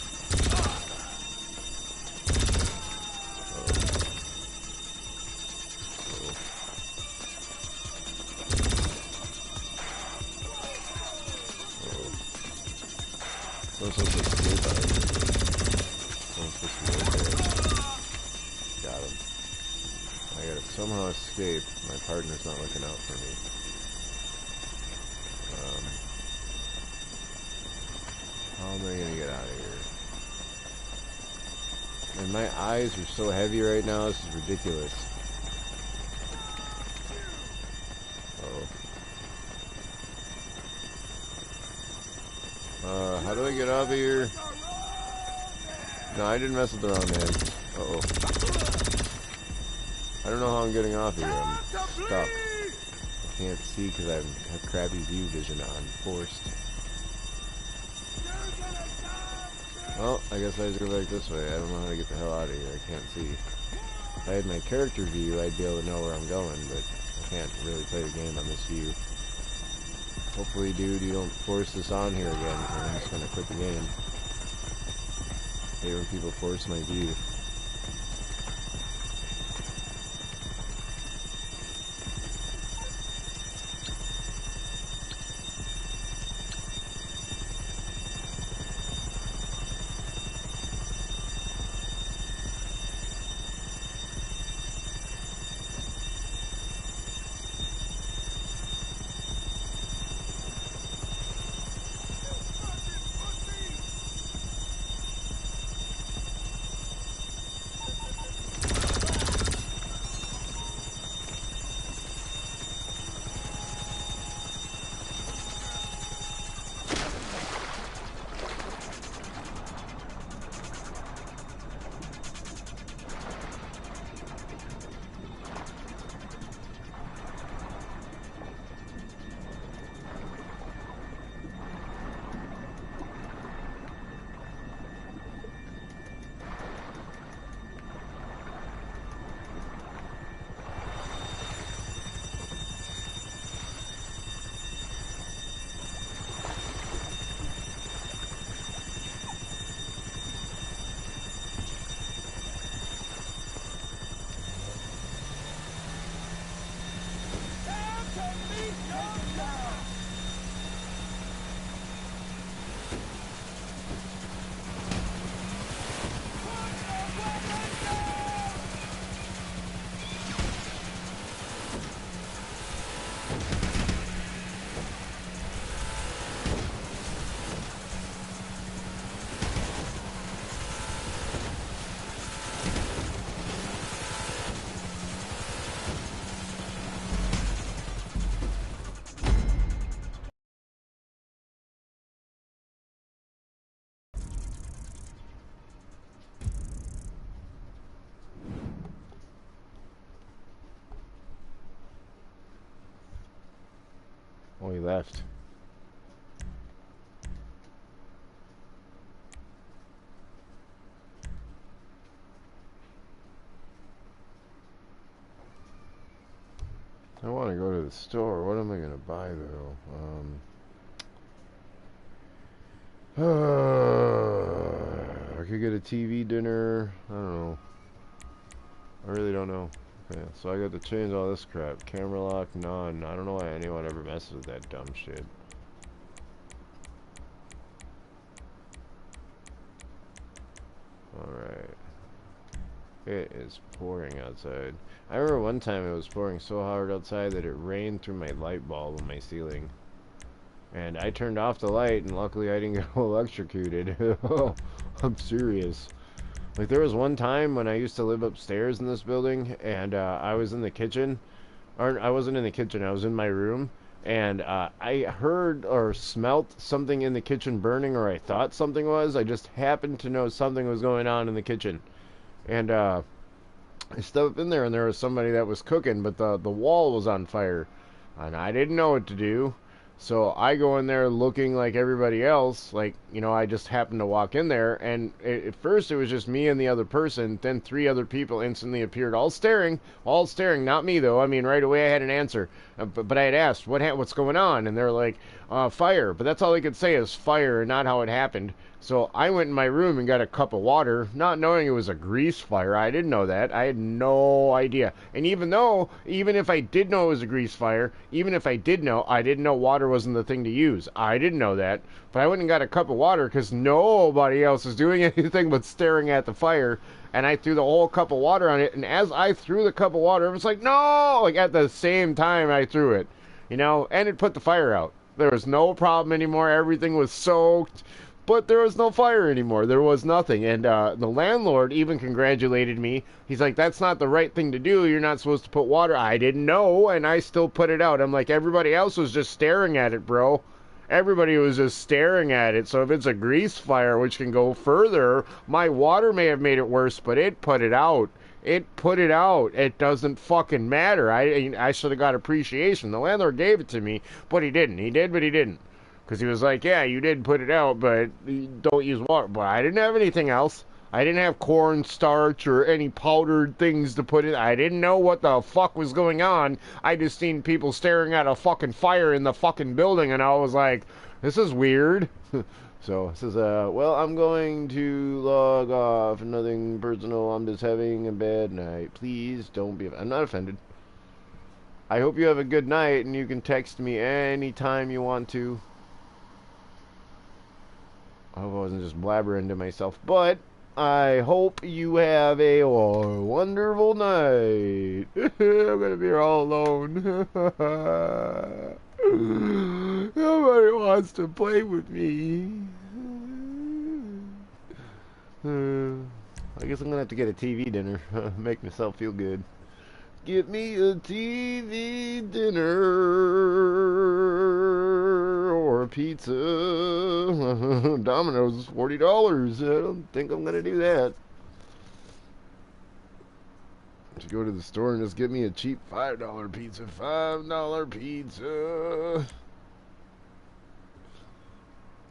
Speaker 1: Someone's supposed to escape out of here. Someone's supposed to be right there. Got him. I gotta somehow escape. My partner's not looking out for me. How am I gonna get out of here? And my eyes are so heavy right now, this is ridiculous. How do I get out of here? No, I didn't mess with the wrong man. Uh-oh. I don't know how I'm getting off here. I'm stuck. I can't see because I have crappy view vision on. Forced. Well, I guess I have to go back this way. I don't know how to get the hell out of here. I can't see. If I had my character view, I'd be able to know where I'm going, but I can't really play the game on this view. Hopefully, dude, you don't force this on here again, because I'm just going to quit the game. I hate when people force my view. Oh, he left. I want to go to the store. What am I going to buy, though? I could get a TV dinner. I don't know. I really don't know. Okay, so I got to change all this crap. Camera lock, none. I don't know why anyone ever messes with that dumb shit. Alright. It is pouring outside. I remember one time it was pouring so hard outside that it rained through my light bulb on my ceiling. And I turned off the light, and luckily I didn't get electrocuted. I'm serious. Like, there was one time when I used to live upstairs in this building, and I was in the kitchen. Or, I wasn't in the kitchen, I was in my room. And I heard or smelt something in the kitchen burning, or I thought something was. I just happened to know something was going on in the kitchen. And I stepped in there, and there was somebody that was cooking, but the wall was on fire. And I didn't know what to do. So I go in there looking like everybody else, like, you know, I just happened to walk in there, and at first it was just me and the other person, then 3 other people instantly appeared, all staring, not me though. I mean, right away I had an answer, but I had asked, what's going on? And they're like, fire, but that's all they could say is fire, and not how it happened. So I went in my room and got a cup of water, not knowing it was a grease fire. I didn't know that. I had no idea. And even if I did know it was a grease fire, even if I didn't know water wasn't the thing to use. I didn't know that. But I went and got a cup of water because nobody else was doing anything but staring at the fire. And I threw the whole cup of water on it. And as I threw the cup of water, it was like, no! Like, at the same time I threw it. You know? And it put the fire out. There was no problem anymore. Everything was soaked. But there was no fire anymore. There was nothing. And the landlord even congratulated me. He's like, that's not the right thing to do. You're not supposed to put water. I didn't know, and I still put it out. I'm like, everybody else was just staring at it, bro. Everybody was just staring at it. So if it's a grease fire, which can go further, my water may have made it worse, but it put it out. It put it out. It doesn't fucking matter. I should have got appreciation. The landlord gave it to me, but he didn't. He did, but he didn't. Because he was like, yeah, you did put it out, but don't use water. But I didn't have anything else. I didn't have cornstarch or any powdered things to put in. I didn't know what the fuck was going on. I just seen people staring at a fucking fire in the fucking building, and I was like, this is weird. So, it says, well, I'm going to log off. Nothing personal. I'm just having a bad night. Please don't be... I'm not offended. I hope you have a good night, and you can text me anytime you want to. I hope I wasn't just blabbering to myself, but I hope you have a wonderful night. I'm gonna be here all alone. Nobody wants to play with me. I guess I'm gonna have to get a TV dinner. Make myself feel good. Get me a TV dinner or a pizza. Domino's is $40. I don't think I'm gonna do that. To go to the store and just get me a cheap $5 pizza. $5 pizza.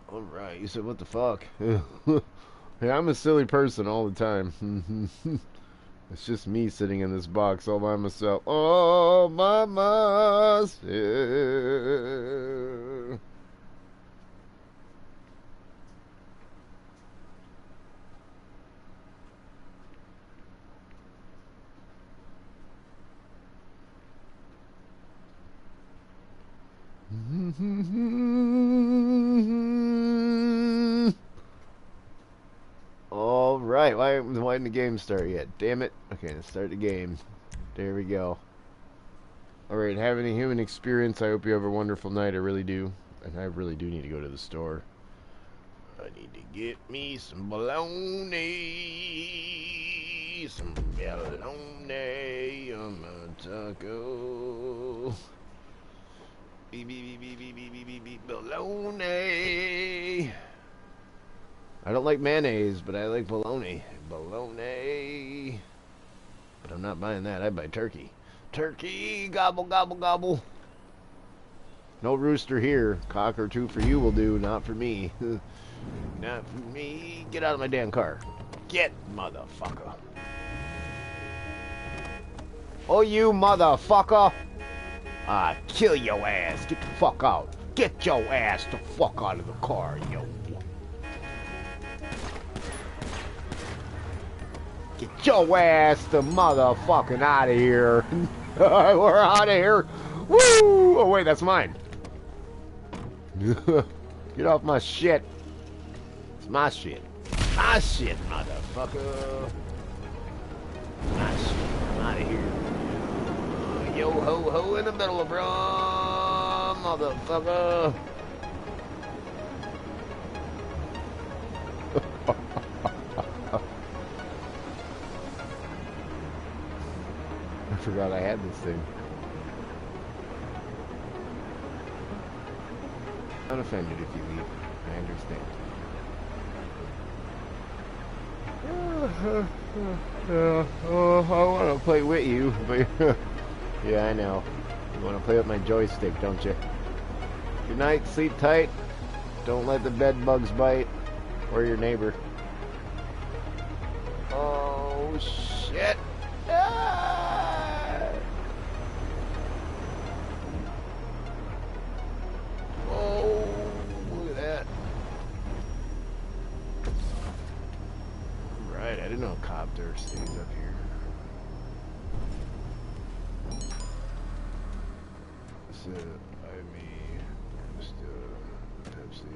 Speaker 1: Alright, you said what the fuck? Yeah, I'm a silly person all the time. It's just me sitting in this box all by myself. All by myself. Alright, why didn't the game start yet? Damn it. Okay, let's start the game. There we go. Alright, having a human experience. I hope you have a wonderful night. I really do. And I really do need to go to the store. I need to get me some bologna. Some bologna on my taco. Bologna. I don't like mayonnaise, but I like bologna. Bologna. But I'm not buying that. I buy turkey. Turkey. Gobble, gobble, gobble. No rooster here. Cock or two for you will do, not for me. Not for me. Get out of my damn car. Get, motherfucker. Oh, you motherfucker. Kill your ass. Get the fuck out. Get your ass the fuck out of the car, yo. Get your ass the motherfucking out of here. We're out of here. Woo! Oh, wait, that's mine. Get off my shit. It's my shit. My shit, motherfucker. My shit. I'm out of here. Yo ho ho in the middle of rum, motherfucker. I forgot I had this thing. I'm offended if you leave. I understand. I want to play with you, but yeah, I know. You want to play with my joystick, don't you? Good night, sleep tight. Don't let the bed bugs bite, or your neighbor. Oh shit! Ah! Oh, look at that! Right, I didn't know copter stays up here. So, I mean, just Pepsi.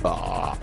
Speaker 1: Ah.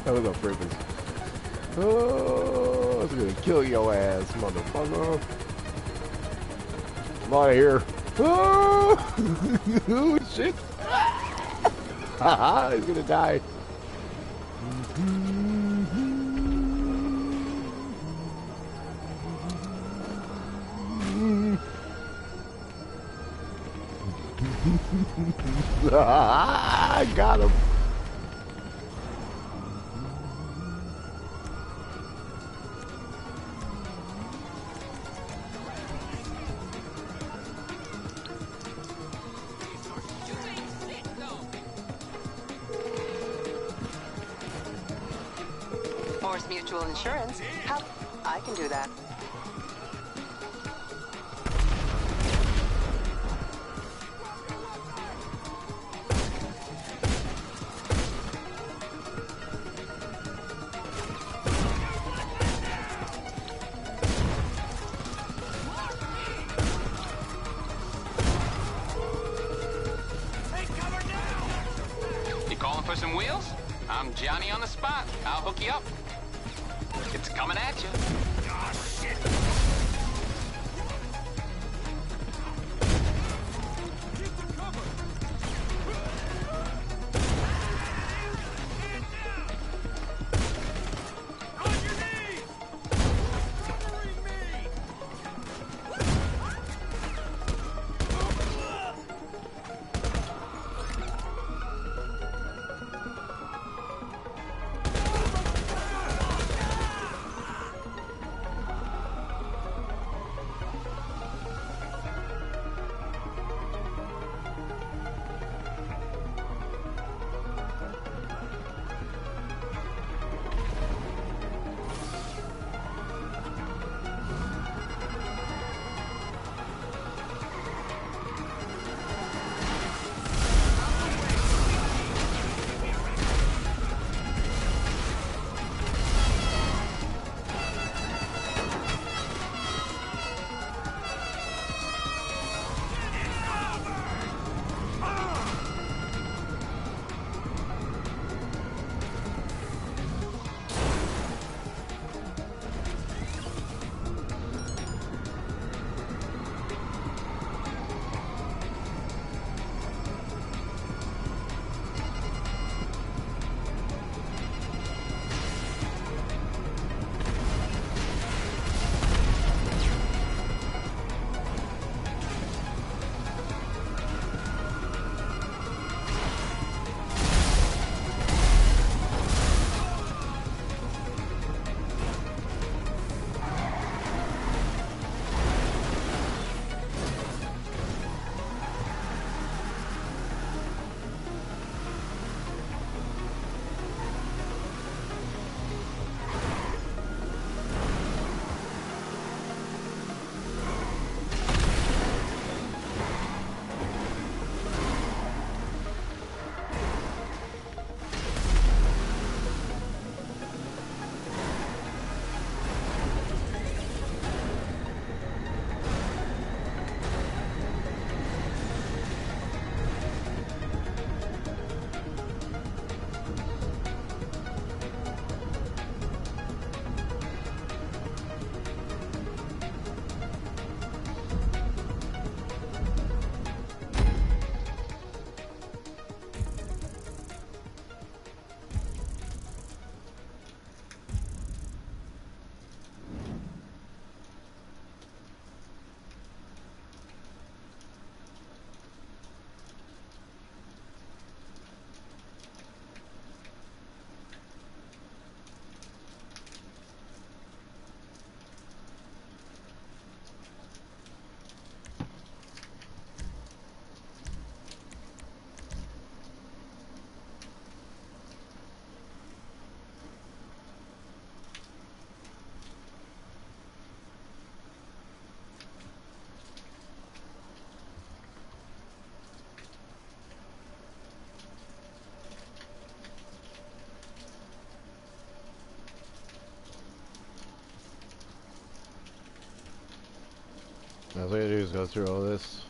Speaker 1: That was on purpose. Oh, I was gonna kill your ass, motherfucker. I'm out of here. Oh, shit. Haha, he's gonna die. I got him.
Speaker 4: Morse Mutual Insurance. How? I can do that.
Speaker 3: Puss and Wheels? I'm Johnny on the spot. I'll hook you up. It's coming at you. Oh, shit.
Speaker 1: All I gotta do is go through all this.